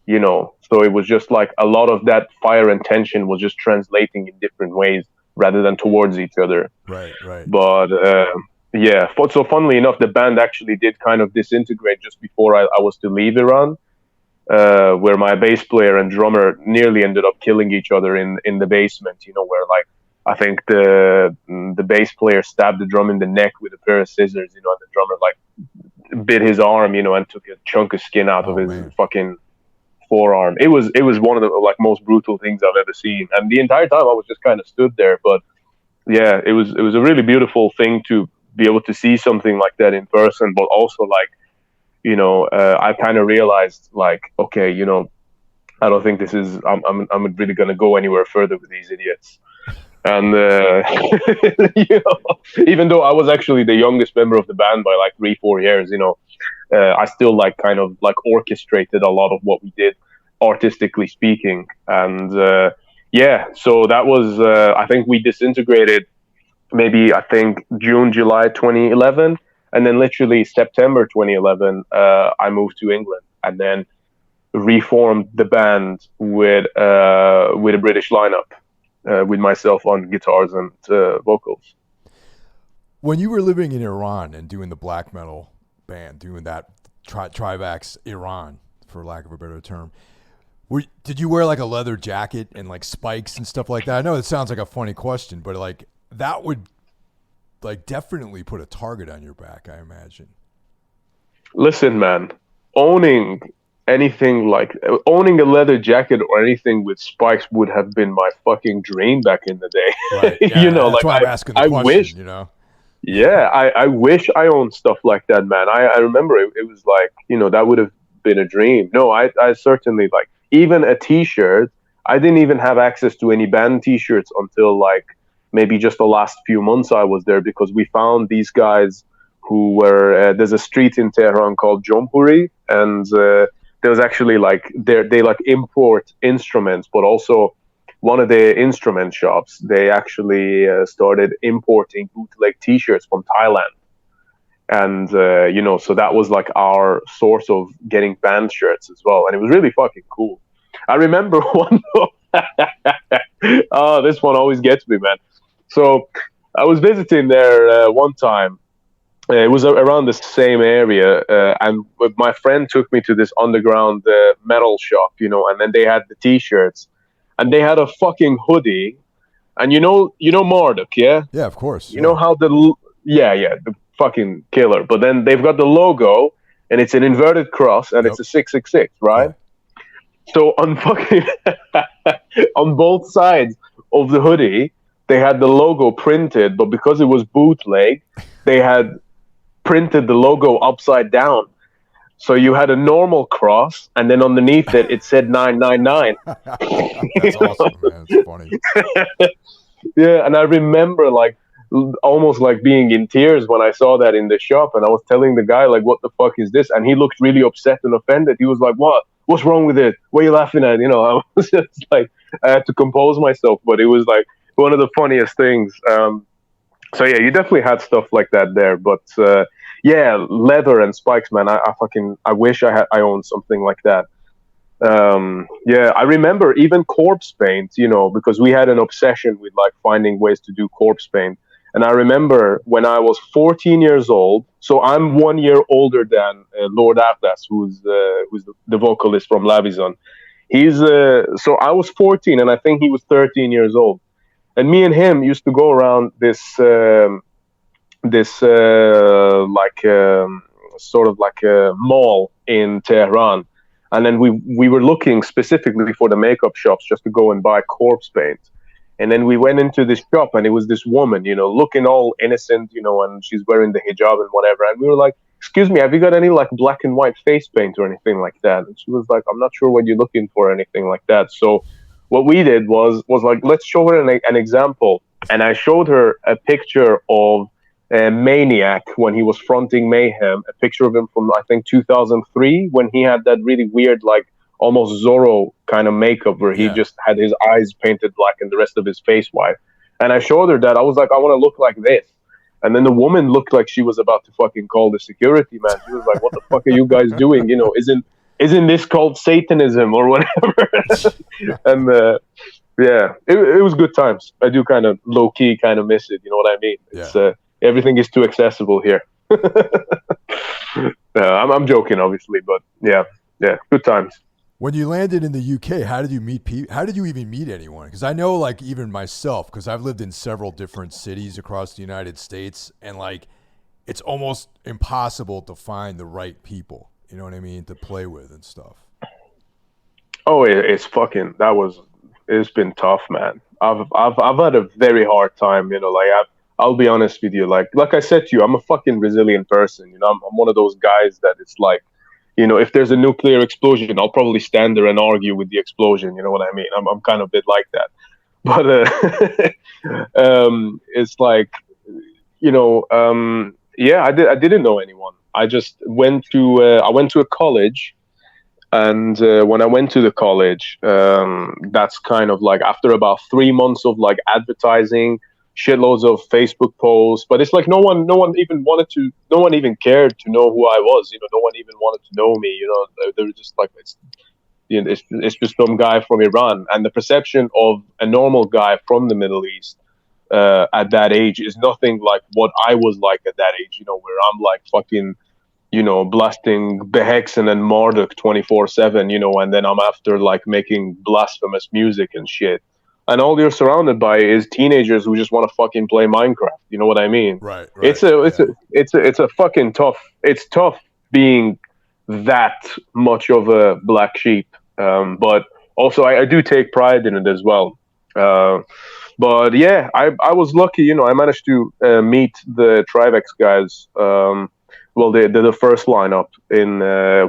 So it was just like a lot of that fire and tension was just translating in different ways rather than towards each other. Right. But yeah, so funnily enough, the band actually did kind of disintegrate just before I was to leave Iran, where my bass player and drummer nearly ended up killing each other in the basement, where like I think the bass player stabbed the drum in the neck with a pair of scissors, and the drummer like bit his arm, and took a chunk of skin out of his fucking forearm. It was one of the like most brutal things I've ever seen, and the entire time I was just kind of stood there. But yeah, it was a really beautiful thing to be able to see something like that in person, but also like I kind of realized like, okay, I don't think this is I'm really gonna go anywhere further with these idiots. And even though I was actually the youngest member of the band by like 3-4 years, I still like kind of like orchestrated a lot of what we did, artistically speaking. And yeah, so that was I think we disintegrated maybe I think July 2011, and then literally September 2011 I moved to England and then reformed the band with a British lineup, with myself on guitars and vocals. When you were living in Iran and doing the black metal band, doing that Trivax Iran, for lack of a better term, did you wear like a leather jacket and like spikes and stuff like that? I know it sounds like a funny question, but like that would like definitely put a target on your back, I imagine. Listen, man, owning a leather jacket or anything with spikes would have been my fucking dream back in the day. Right. Yeah, that's like why I'm asking the question, wish, Yeah, I wish I owned stuff like that, man. I remember it was like, that would have been a dream. No, I certainly like even a t-shirt. I didn't even have access to any band t-shirts until like maybe just the last few months I was there, because we found these guys who were there's a street in Tehran called Jompuri, and there was actually like they like import instruments, but also one of the instrument shops, they actually started importing bootleg t-shirts from Thailand. And so that was like our source of getting band shirts as well, and it was really fucking cool. I remember one oh, this one always gets me, man. So I was visiting there one time. It was around the same area, and my friend took me to this underground metal shop, and then they had the t-shirts, and they had a fucking hoodie, and Marduk, yeah? Yeah, of course. You know how the fucking killer. But then they've got the logo, and it's an inverted cross, and it's a 666, right? Yeah. So on fucking on both sides of the hoodie, they had the logo printed, but because it was bootleg, they had printed the logo upside down. So you had a normal cross, and then underneath it said 999. That's awesome, man. It's funny. Yeah, and I remember like almost like being in tears when I saw that in the shop, and I was telling the guy like, "What the fuck is this?" And he looked really upset and offended. He was like, "What's wrong with it? What are you laughing at?" I was just like, I had to compose myself, but it was like one of the funniest things. So yeah, you definitely had stuff like that there, but yeah, leather and spikes, man. I wish I owned something like that. Yeah, I remember even corpse paint, because we had an obsession with like finding ways to do corpse paint. And I remember when I was 14 years old, so I'm 1 year older than Lord Atlas, who's the vocalist from Lavizon. So I was 14 and I think he was 13 years old. And me and him used to go around this sort of like a mall in Tehran. And then we were looking specifically for the makeup shops just to go and buy corpse paint. And then we went into this shop, and it was this woman, looking all innocent, and she's wearing the hijab and whatever. And we were like, "Excuse me, have you got any like black and white face paint or anything like that?" And she was like, "I'm not sure what you're looking for, or anything like that." So what we did was like, let's show her an example. And I showed her a picture of Maniac when he was fronting Mayhem, a picture of him from I think 2003 when he had that really weird like almost Zorro kind of makeup where he just had his eyes painted black and the rest of his face white. And I showed her that. I was like, I want to look like this. And then the woman looked like she was about to fucking call the security man. She was like, "What the fuck are you guys doing? Isn't this called Satanism or whatever?" And yeah, it was good times. I do kind of low key kind of miss it. You know what I mean? It's everything is too accessible here. I'm joking, obviously, but yeah, good times. When you landed in the UK, how did you meet people? How did you even meet anyone? Because I know, like, even myself, because I've lived in several different cities across the United States, and like, it's almost impossible to find the right people. You know what I mean? To play with and stuff. Oh, it's fucking. It's been tough, man. I've had a very hard time. I'll be honest with you. Like I said to you, I'm a fucking resilient person. I'm one of those guys that it's like, if there's a nuclear explosion, I'll probably stand there and argue with the explosion. You know what I mean? I'm kind of a bit like that. But it's like, yeah, I didn't know anyone. I just went to a college, and when I went to the college, that's kind of like after about 3 months of like advertising, shitloads of Facebook posts, but it's like no one even cared to know who I was. No one even wanted to know me. They were just like, it's just some guy from Iran, and the perception of a normal guy from the Middle East at that age is nothing like what I was like at that age. Where I'm like fucking, blasting Behexen and Marduk 24/7. And then I'm after like making blasphemous music and shit. And all you're surrounded by is teenagers who just want to fucking play Minecraft. You know what I mean? Right. It's a fucking tough. It's tough being that much of a black sheep. But also I do take pride in it as well. But yeah, I was lucky. I managed to meet the Trivax guys. Well, they're the first lineup in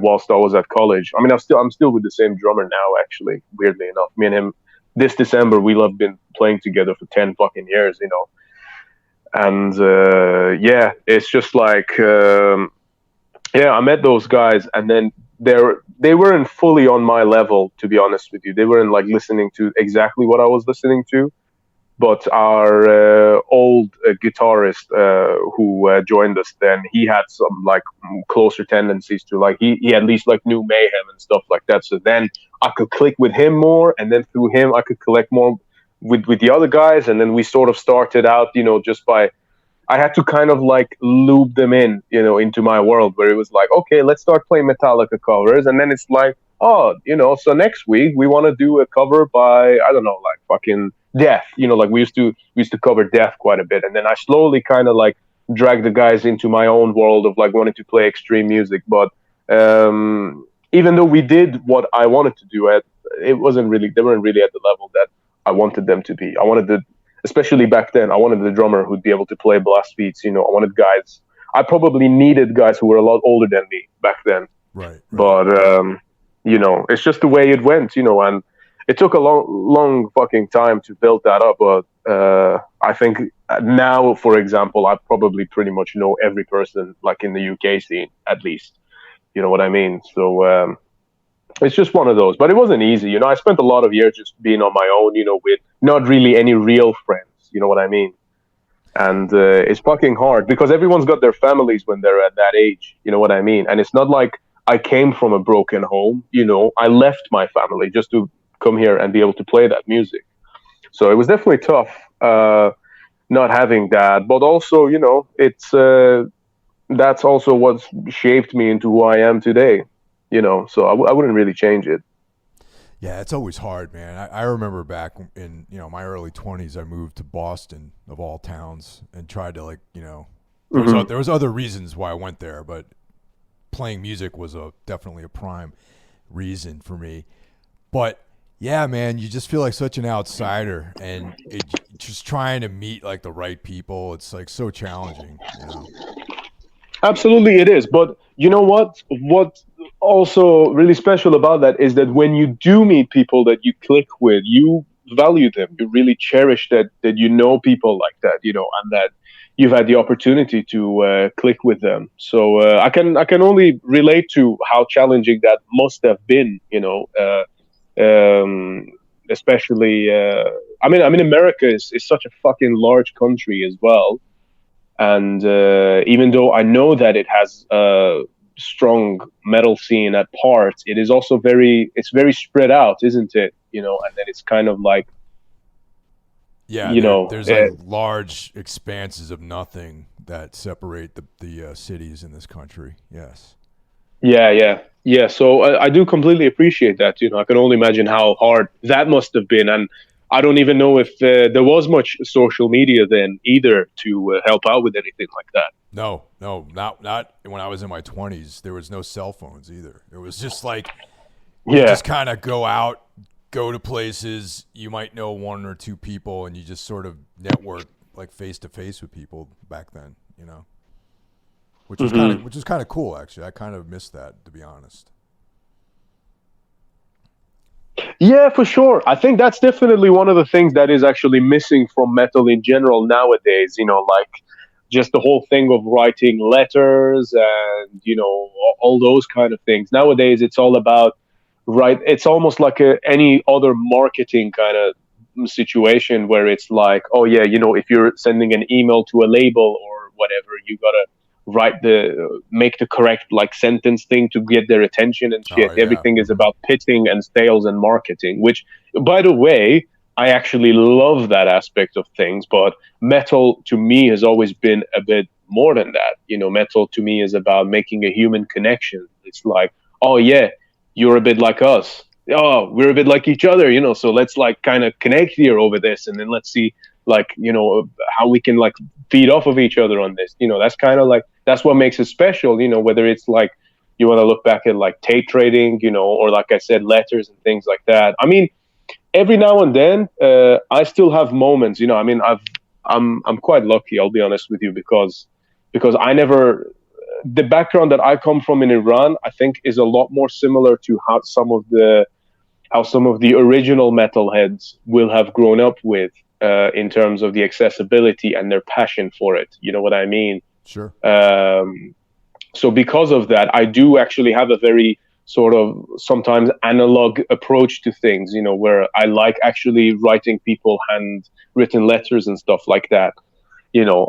whilst I was at college. I mean, I'm still with the same drummer now. Actually, weirdly enough, me and him. This December, we'll have been playing together for 10 fucking years, And yeah, it's just like, yeah, I met those guys, and then they weren't fully on my level, to be honest with you. They weren't like listening to exactly what I was listening to. But our old guitarist who joined us then, he had some like closer tendencies to like he at least like knew Mayhem and stuff like that. So then I could click with him more, and then through him I could collect more with the other guys, and then we sort of started out, just by I had to kind of like loop them in, into my world where it was like, okay, let's start playing Metallica covers, and then it's like, oh, so next week we want to do a cover by I don't know, like fucking Death, like we used to cover Death quite a bit, and then I slowly kind of like dragged the guys into my own world of like wanting to play extreme music. But even though we did what I wanted to do, they weren't really at the level that I wanted them to be. Especially back then, I wanted the drummer who'd be able to play blast beats. I wanted guys. I probably needed guys who were a lot older than me back then. Right. But it's just the way it went. And it took a long fucking time to build that up, but I think now, for example, I probably pretty much know every person like in the UK scene, at least. You know what I mean? So it's just one of those. But it wasn't easy. I spent a lot of years just being on my own, with not really any real friends. You know what I mean? And it's fucking hard because everyone's got their families when they're at that age. You know what I mean? And it's not like I came from a broken home. I left my family just to come here and be able to play that music. So it was definitely tough not having that, but also it's that's also what shaped me into who I am today. So I wouldn't really change it. Yeah, it's always hard, man. I remember back in my early 20s, I moved to Boston of all towns and tried to like there was other reasons why I went there, but playing music was definitely a prime reason for me. But Yeah, man, you just feel like such an outsider, and just trying to meet like the right people. It's like so challenging, you know. Absolutely, it is. But you know what? What also really special about that is that when you do meet people that you click with, you value them. You really cherish that you know people like that, and that you've had the opportunity to click with them. So I can only relate to how challenging that must have been. Um, Especially. I mean, America is such a fucking large country as well, and even though I know that it has a strong metal scene at parts, it is also it's very spread out, isn't it? And then it's kind of like, Yeah, you know, there's like large expanses of nothing that separate the cities in this country. Yes. yeah, yeah, yeah. So I do completely appreciate that. I can only imagine how hard that must have been, and I don't even know if there was much social media then either to help out with anything like that. No, no, not when I was in my 20s. There was no cell phones either. It was just like you Yeah. just kind of go out, go to places. You might know one or two people, and you just sort of network like face to face with people back then. You know, Hmm. which was kind of cool actually. I kind of missed that, to be honest. Yeah, for sure. I think that's definitely one of the things that is actually missing from metal in general nowadays. Like just the whole thing of writing letters and all those kind of things. Nowadays, it's all about right. It's almost like any other marketing kind of situation where it's like, oh yeah, if you're sending an email to a label or whatever, you gotta make the correct like sentence thing to get their attention and Oh shit. yeah. Everything is Hmm. about pitching and sales and marketing, which, by the way, I actually love that aspect of things. But metal to me has always been a bit more than that. Metal to me is about making a human connection. It's like, oh yeah, you're a bit like us. Oh, we're a bit like each other. So let's like kind of connect here over this, and then let's see like how we can like feed off of each other on this. That's kind of like that's what makes it special. Whether it's like you want to look back at like tape trading, or like I said, letters and things like that. I mean, every now and then, I still have moments. I mean, I'm quite lucky. I'll be honest with you because I never the background that I come from in Iran, I think, is a lot more similar to how some of the original metalheads will have grown up with in terms of the accessibility and their passion for it. You know what I mean? Sure. Um, so because of that, I do actually have a very sort of sometimes analog approach to things, where I like actually writing people handwritten letters and stuff like that.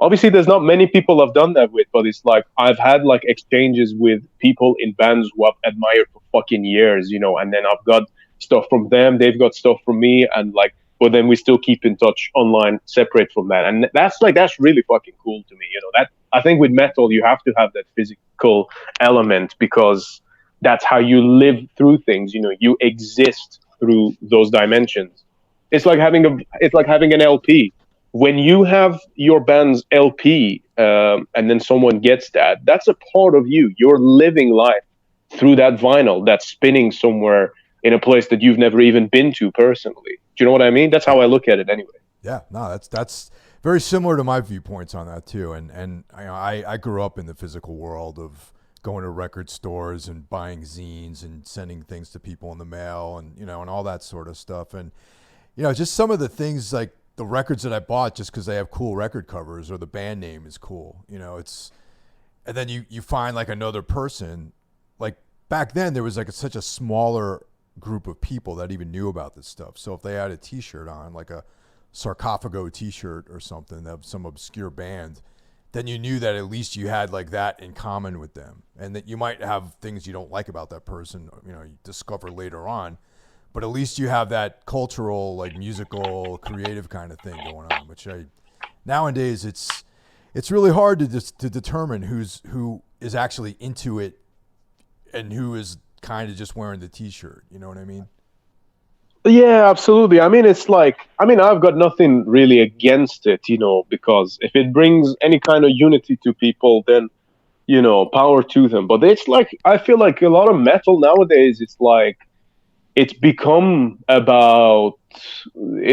Obviously there's not many people I've done that with, but it's like I've had like exchanges with people in bands who I've admired for fucking years, and then I've got stuff from them, they've got stuff from me, and like, but then we still keep in touch online separate from that. And that's really fucking cool to me. That I think with metal you have to have that physical element because that's how you live through things. You exist through those dimensions. It's like having an LP. When you have your band's LP, and then someone gets that's a part of you. You're living life through that vinyl that's spinning somewhere in a place that you've never even been to personally. Do you know what I mean? That's how I look at it anyway. Yeah, no, that's very similar to my viewpoints on that too. And I grew up in the physical world of going to record stores and buying zines and sending things to people in the mail and and all that sort of stuff. And just some of the things like the records that I bought just because they have cool record covers or the band name is cool. It's and then you find like another person like back then there was like such a smaller group of people that even knew about this stuff. So if they had a T-shirt on, like a Sarcophago T-shirt or something of some obscure band, then you knew that at least you had like that in common with them, and that you might have things you don't like about that person, you discover later on, but at least you have that cultural, like musical, creative kind of thing going on. Which nowadays it's really hard to determine who is actually into it and who is kind of just wearing the T-shirt. You know what I mean? Yeah, absolutely. I mean, it's like, I mean, I've got nothing really against it, because if it brings any kind of unity to people, then, power to them. But it's like, I feel like a lot of metal nowadays, it's like, it's become about,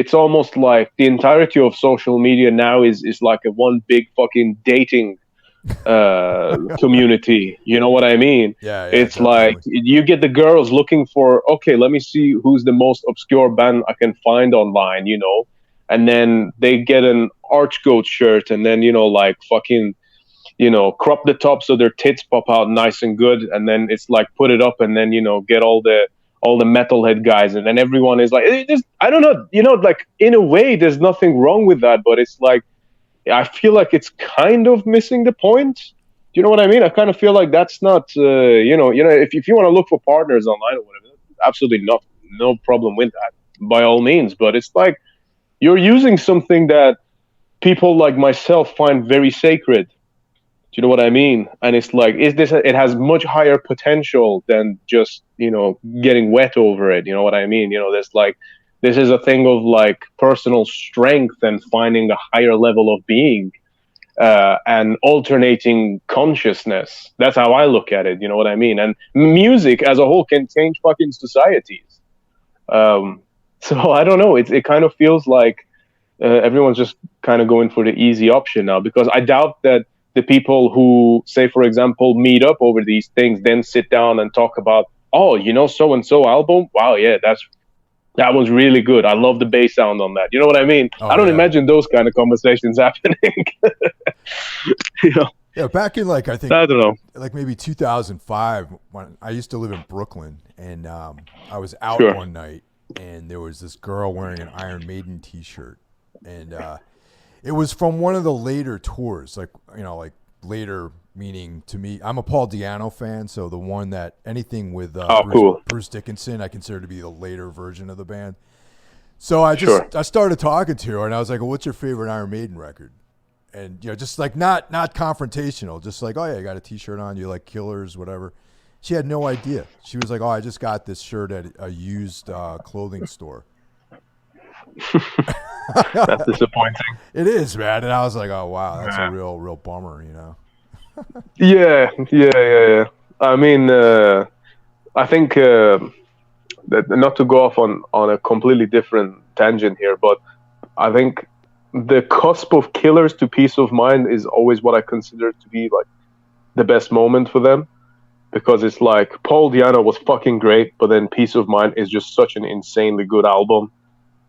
it's almost like the entirety of social media now is like a one big fucking dating community. You know what I mean? Yeah, yeah, It's like definitely. you get the girls looking for, okay, let me see who's the most obscure band I can find online, and then they get an Archgoat shirt, and then like fucking crop the top so their tits pop out nice and good, and then it's like put it up, and then get all the metalhead guys, and then everyone is like, I don't know, like in a way, there's nothing wrong with that, but it's like I feel like it's kind of missing the point. Do you know what I mean? I kind of feel like that's not, if you want to look for partners online or whatever, absolutely not, no problem with that, by all means. But it's like you're using something that people like myself find very sacred. Do you know what I mean? And it's like, it has much higher potential than just, getting wet over it. You know what I mean? There's like, this is a thing of like personal strength and finding a higher level of being, and alternating consciousness. That's how I look at it. You know what I mean? And music as a whole can change fucking societies. So I don't know. It kind of feels like everyone's just kind of going for the easy option now, because I doubt that the people who say, for example, meet up over these things, then sit down and talk about, oh, so and so album. Wow, yeah, that was really good. I love the bass sound on that. You know what I mean? Oh I don't yeah. imagine those kind of conversations happening. you know, Yeah, back in like I think I don't know. like maybe 2005 when I used to live in Brooklyn, and I was out Sure. one night and there was this girl wearing an Iron Maiden t-shirt, and it was from one of the later tours, like like later meaning to me. I'm a Paul Di'Anno fan, so the one that anything with Oh, cool. Bruce Dickinson I consider to be the later version of the band. So I Sure. started talking to her and I was like, well, what's your favorite Iron Maiden record? And just like not confrontational, just like, oh yeah, you got a t-shirt on, you like Killers, whatever. She had no idea. She was like, oh, I just got this shirt at a used clothing store. That's disappointing. It is, man. And I was like, oh wow, that's a real bummer, Yeah. I mean, I think that, not to go off on a completely different tangent here, but I think the cusp of Killers to Peace of Mind is always what I consider to be like the best moment for them, because it's like Paul Di'Anno was fucking great, but then Peace of Mind is just such an insanely good album.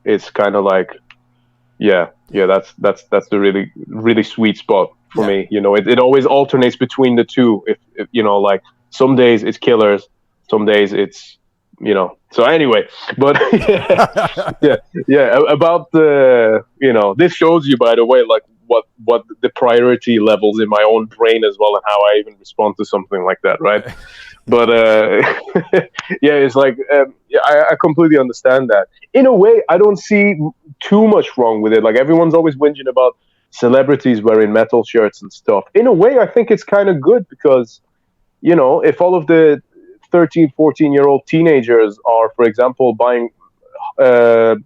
It's kind of like, yeah, that's the really really sweet spot for me. It always alternates between the two. If like some days it's Killers, some days it's So anyway, but yeah. About the this shows you, by the way, like what the priority levels in my own brain as well, and how I even respond to something like that, right? But yeah, it's like I completely understand that. In a way, I don't see too much wrong with it. Like everyone's always whinging about celebrities wearing metal shirts and stuff. In a way, I think it's kind of good, because if all of the 13, 14-year-old teenagers are, for example, buying Metallica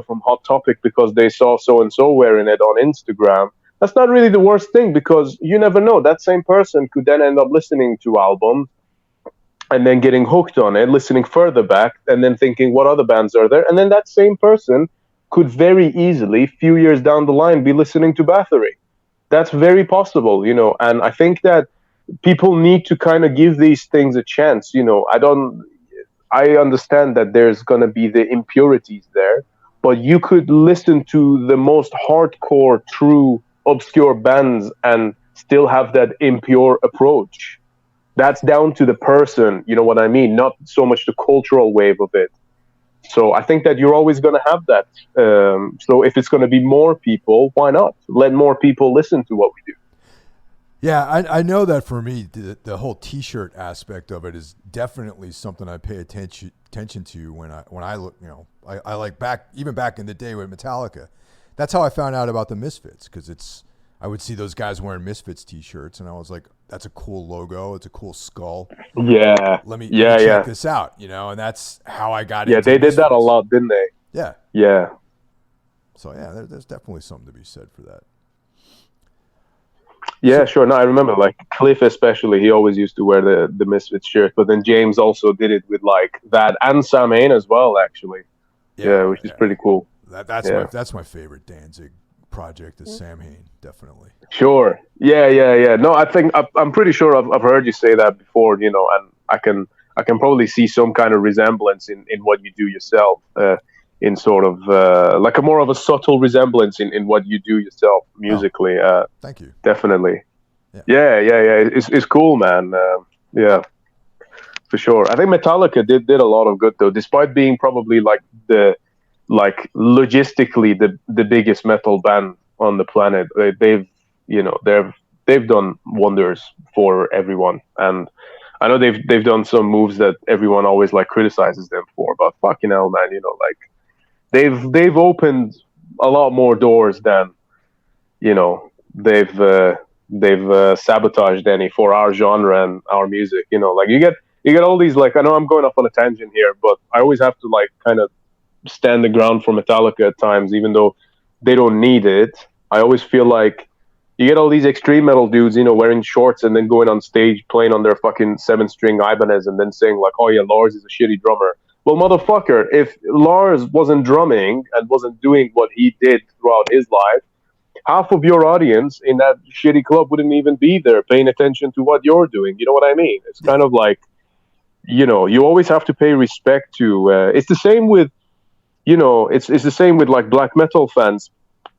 from Hot Topic because they saw so and so wearing it on Instagram, that's not really the worst thing, because you never know, that same person could then end up listening to albums and then getting hooked on it, listening further back, and then thinking, what other bands are there? And then that same person could very easily, few years down the line, be listening to Bathory. That's very possible, and I think that people need to kind of give these things a chance. I understand that there's going to be the impurities there, but you could listen to the most hardcore, true, obscure bands and still have that impure approach. That's down to the person, you know what I mean? Not so much the cultural wave of it. So I think that you're always going to have that. So if it's going to be more people, why not? Let more people listen to what we do. Yeah, I know that for me, the whole T-shirt aspect of it is definitely something I pay attention to when I look. I like back in the day with Metallica. That's how I found out about the Misfits, because I would see those guys wearing Misfits T-shirts, and I was like, that's a cool logo. It's a cool skull. Yeah. Let me check this out. And that's how I got into Yeah, they did that a lot, didn't they? Yeah. Yeah. So yeah, there's definitely something to be said for that. Yeah, sure. No, I remember like Cliff especially. He always used to wear the Misfits shirt, but then James also did it with like that and Sam Hain as well, actually. Yeah, which is pretty cool. Yeah. That's my favorite Danzig project is Sam Hain, definitely. Sure. Yeah, yeah, yeah. No, I think I'm pretty sure I've heard you say that before. And I can probably see some kind of resemblance in what you do yourself. In sort of like a more of a subtle resemblance in what you do yourself musically. Thank you. Definitely. Yeah. Yeah. It's cool, man. Yeah, for sure. I think Metallica did a lot of good though, despite being probably like logistically the biggest metal band on the planet. They've done wonders for everyone, and I know they've done some moves that everyone always like criticizes them for. But fucking hell, man, like they've opened a lot more doors than they've sabotaged any for our genre and our music. Like you get all these, like, I know I'm going off on a tangent here, but I always have to like kind of stand the ground for Metallica at times, even though they don't need it. I always feel like you get all these extreme metal dudes, wearing shorts and then going on stage playing on their fucking 7-string Ibanez and then saying like, "Oh yeah, Lars is a shitty drummer." Well, motherfucker, if Lars wasn't drumming and wasn't doing what he did throughout his life, half of your audience in that shitty club wouldn't even be there paying attention to what you're doing. You know what I mean? It's kind of like, you always have to pay respect to. It's the same with, it's the same with like black metal fans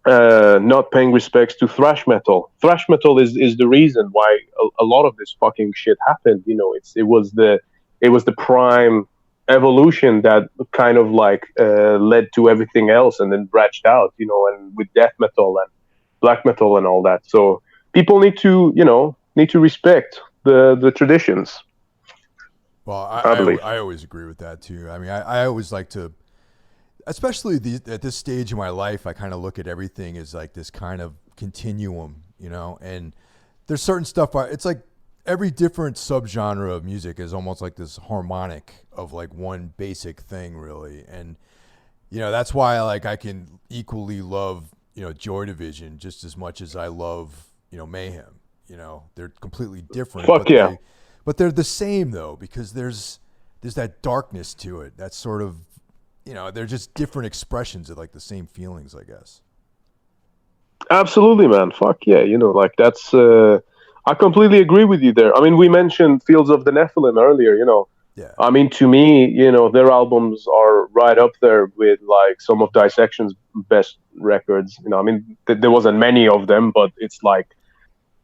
not paying respects to thrash metal. Thrash metal is the reason why a lot of this fucking shit happened. It was the prime evolution that kind of like led to everything else and then branched out. And with death metal and black metal and all that. So people need to respect the traditions. Well, I believe. I always agree with that too. I mean, I always like to, especially at this stage of my life, I kind of look at everything as like this kind of continuum, and there's certain stuff, it's like every different subgenre of music is almost like this harmonic of like one basic thing really. And, that's why I can equally love, Joy Division just as much as I love, Mayhem. They're completely different. Fuck yeah. But they're the same though, because there's that darkness to it. That's sort of, they're just different expressions of like the same feelings, I guess. Absolutely, man. Fuck yeah. Like that's. I completely agree with you there. I mean, we mentioned Fields of the Nephilim earlier. Yeah. I mean, to me, their albums are right up there with like some of Dissection's best records. I mean, there wasn't many of them, but it's like,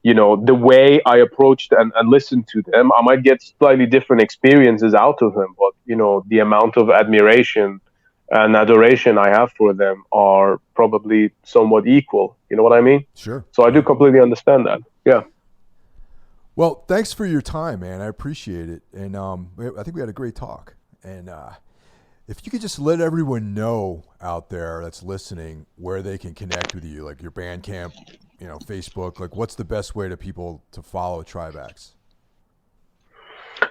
the way I approached and listened to them, I might get slightly different experiences out of them, but the amount of admiration and adoration I have for them are probably somewhat equal. You know what I mean? Sure. So I do completely understand that. Yeah. Well, thanks for your time, man. I appreciate it. And I think we had a great talk. And if you could just let everyone know out there that's listening where they can connect with you, like your Bandcamp, Facebook, like what's the best way to people to follow Trivax?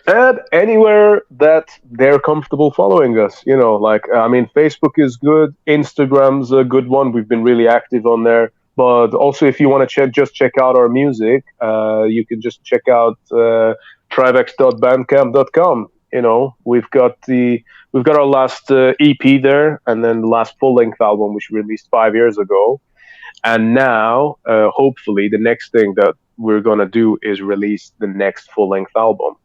And anywhere that they're comfortable following us, I mean, Facebook is good. Instagram's a good one. We've been really active on there. But also, if you want to check out our music, you can just check out trivax.bandcamp.com. We've got our last EP there, and then the last full-length album, which we released 5 years ago. And now, hopefully, the next thing that we're gonna do is release the next full-length album.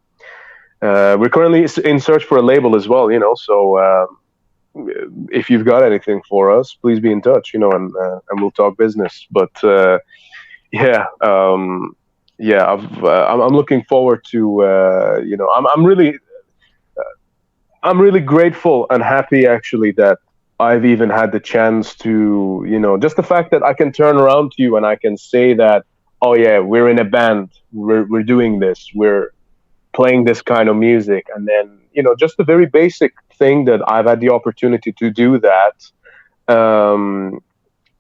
We're currently in search for a label as well, so if you've got anything for us, please be in touch, and we'll talk business. But I'm looking forward to, I'm really grateful and happy actually that I've even had the chance to, just the fact that I can turn around to you and I can say that, oh yeah, we're in a band, we're doing this, we're playing this kind of music, and then just the very basic thing that I've had the opportunity to do that,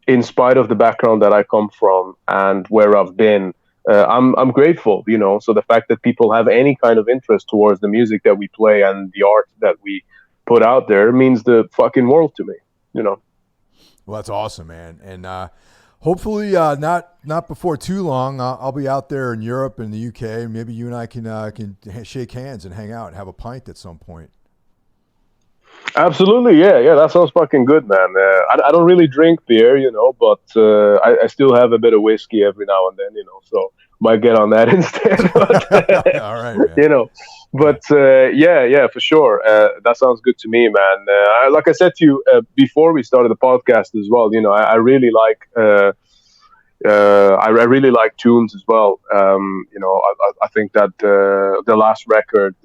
in spite of the background that I come from and where I've been. I'm grateful, so the fact that people have any kind of interest towards the music that we play and the art that we put out there means the fucking world to me. Well, that's awesome, man. And Hopefully, not before too long. I'll be out there in Europe and the UK. Maybe you and I can shake hands and hang out and have a pint at some point. Absolutely, yeah. That sounds fucking good, man. I don't really drink beer, but I still have a bit of whiskey every now and then, so might get on that instead. But, All right, man. But yeah, for sure. That sounds good to me, man. Like I said to you before we started the podcast as well, I really like. I really like tunes as well. I think that the last record,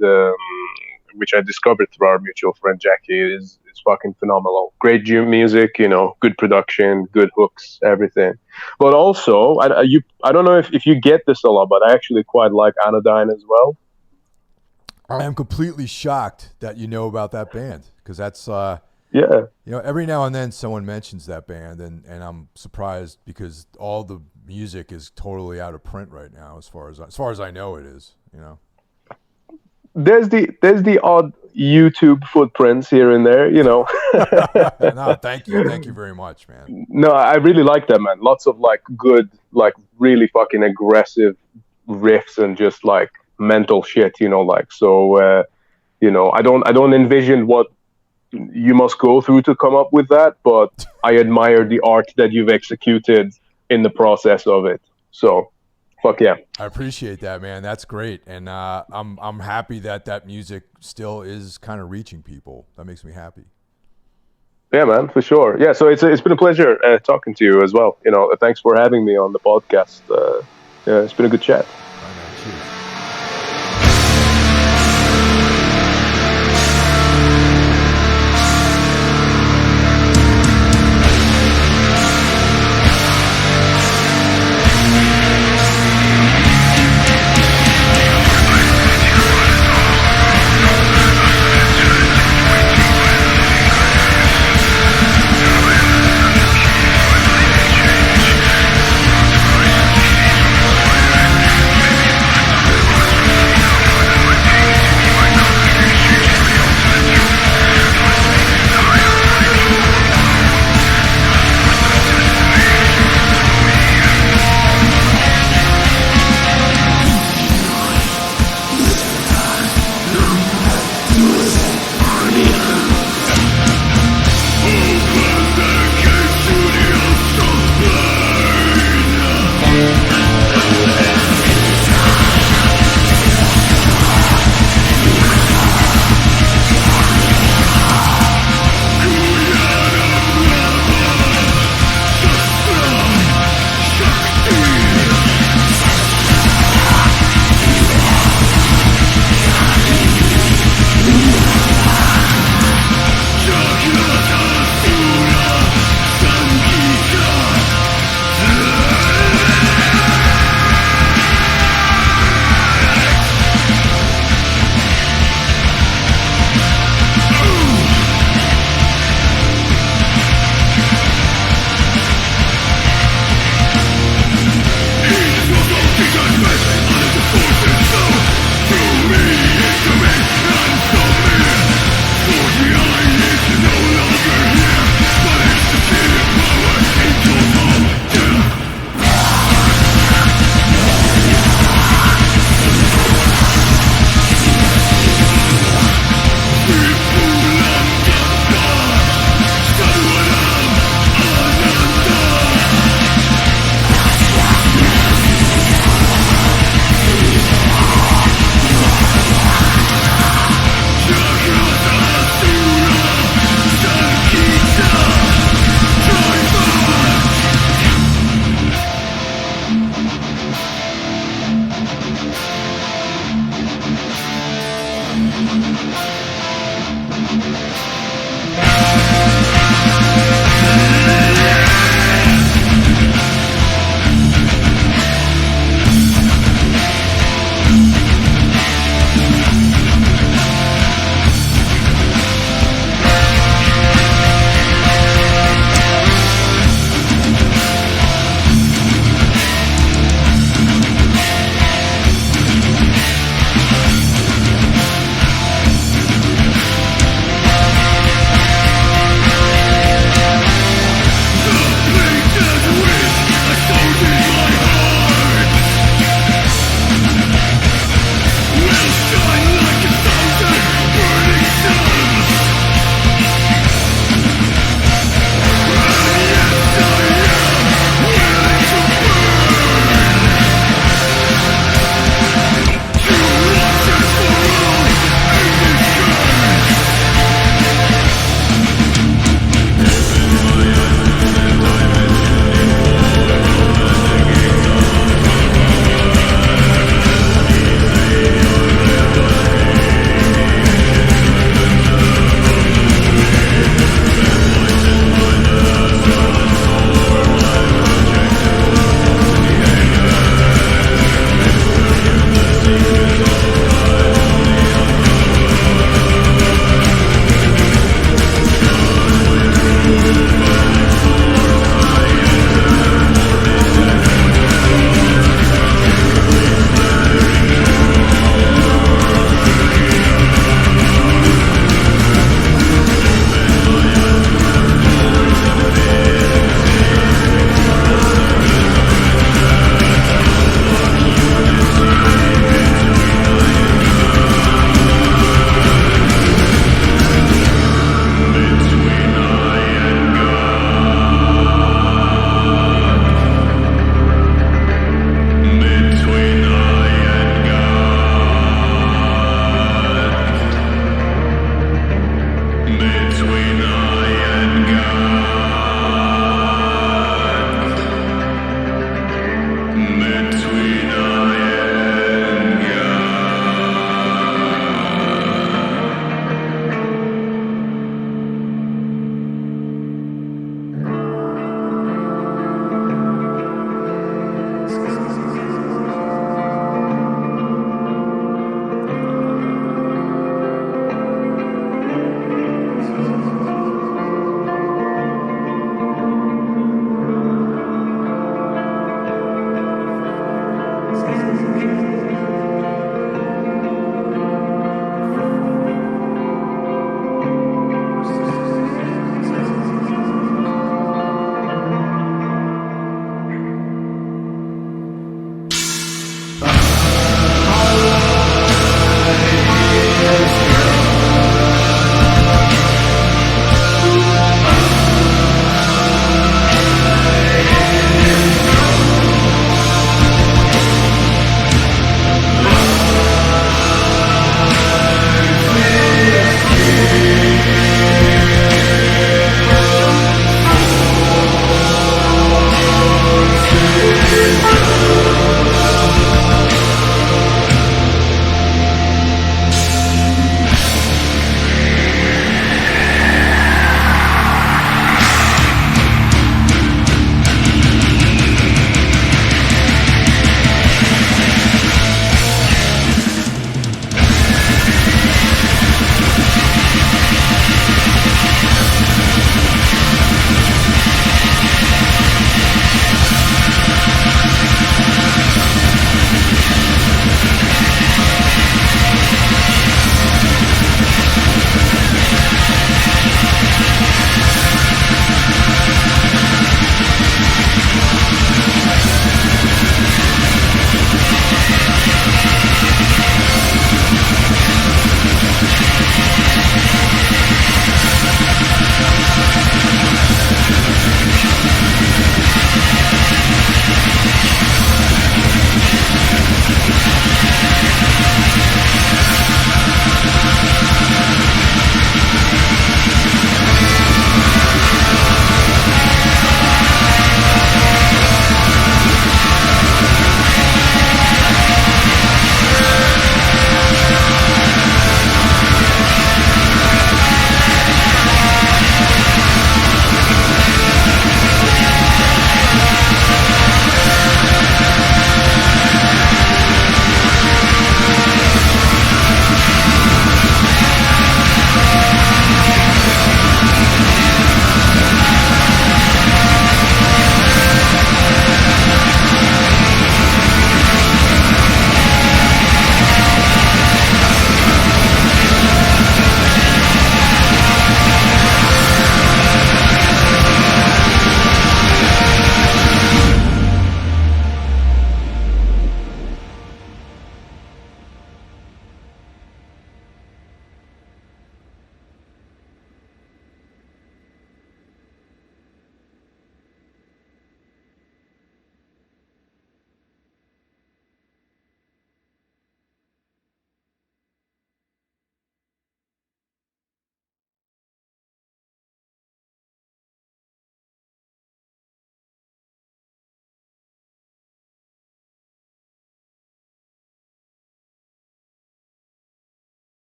which I discovered through our mutual friend Jackie, is fucking phenomenal. Great music, good production, good hooks, everything. But also, I don't know if you get this a lot, but I actually quite like Anodyne as well. I am completely shocked that you know about that band, because that's yeah. Every now and then someone mentions that band, and I'm surprised because all the music is totally out of print right now, as far as I know it is. There's the odd YouTube footprints here and there, No, thank you very much, man. No, I really like that, man. Lots of good, really fucking aggressive riffs and just mental shit, so. I don't envision what you must go through to come up with that, but I admire the art that you've executed in the process of it. So, fuck yeah. I appreciate that, man. That's great, and I'm happy that music still is kind of reaching people. That makes me happy. Yeah, man, for sure. Yeah, so it's been a pleasure talking to you as well. Thanks for having me on the podcast. Yeah, it's been a good chat.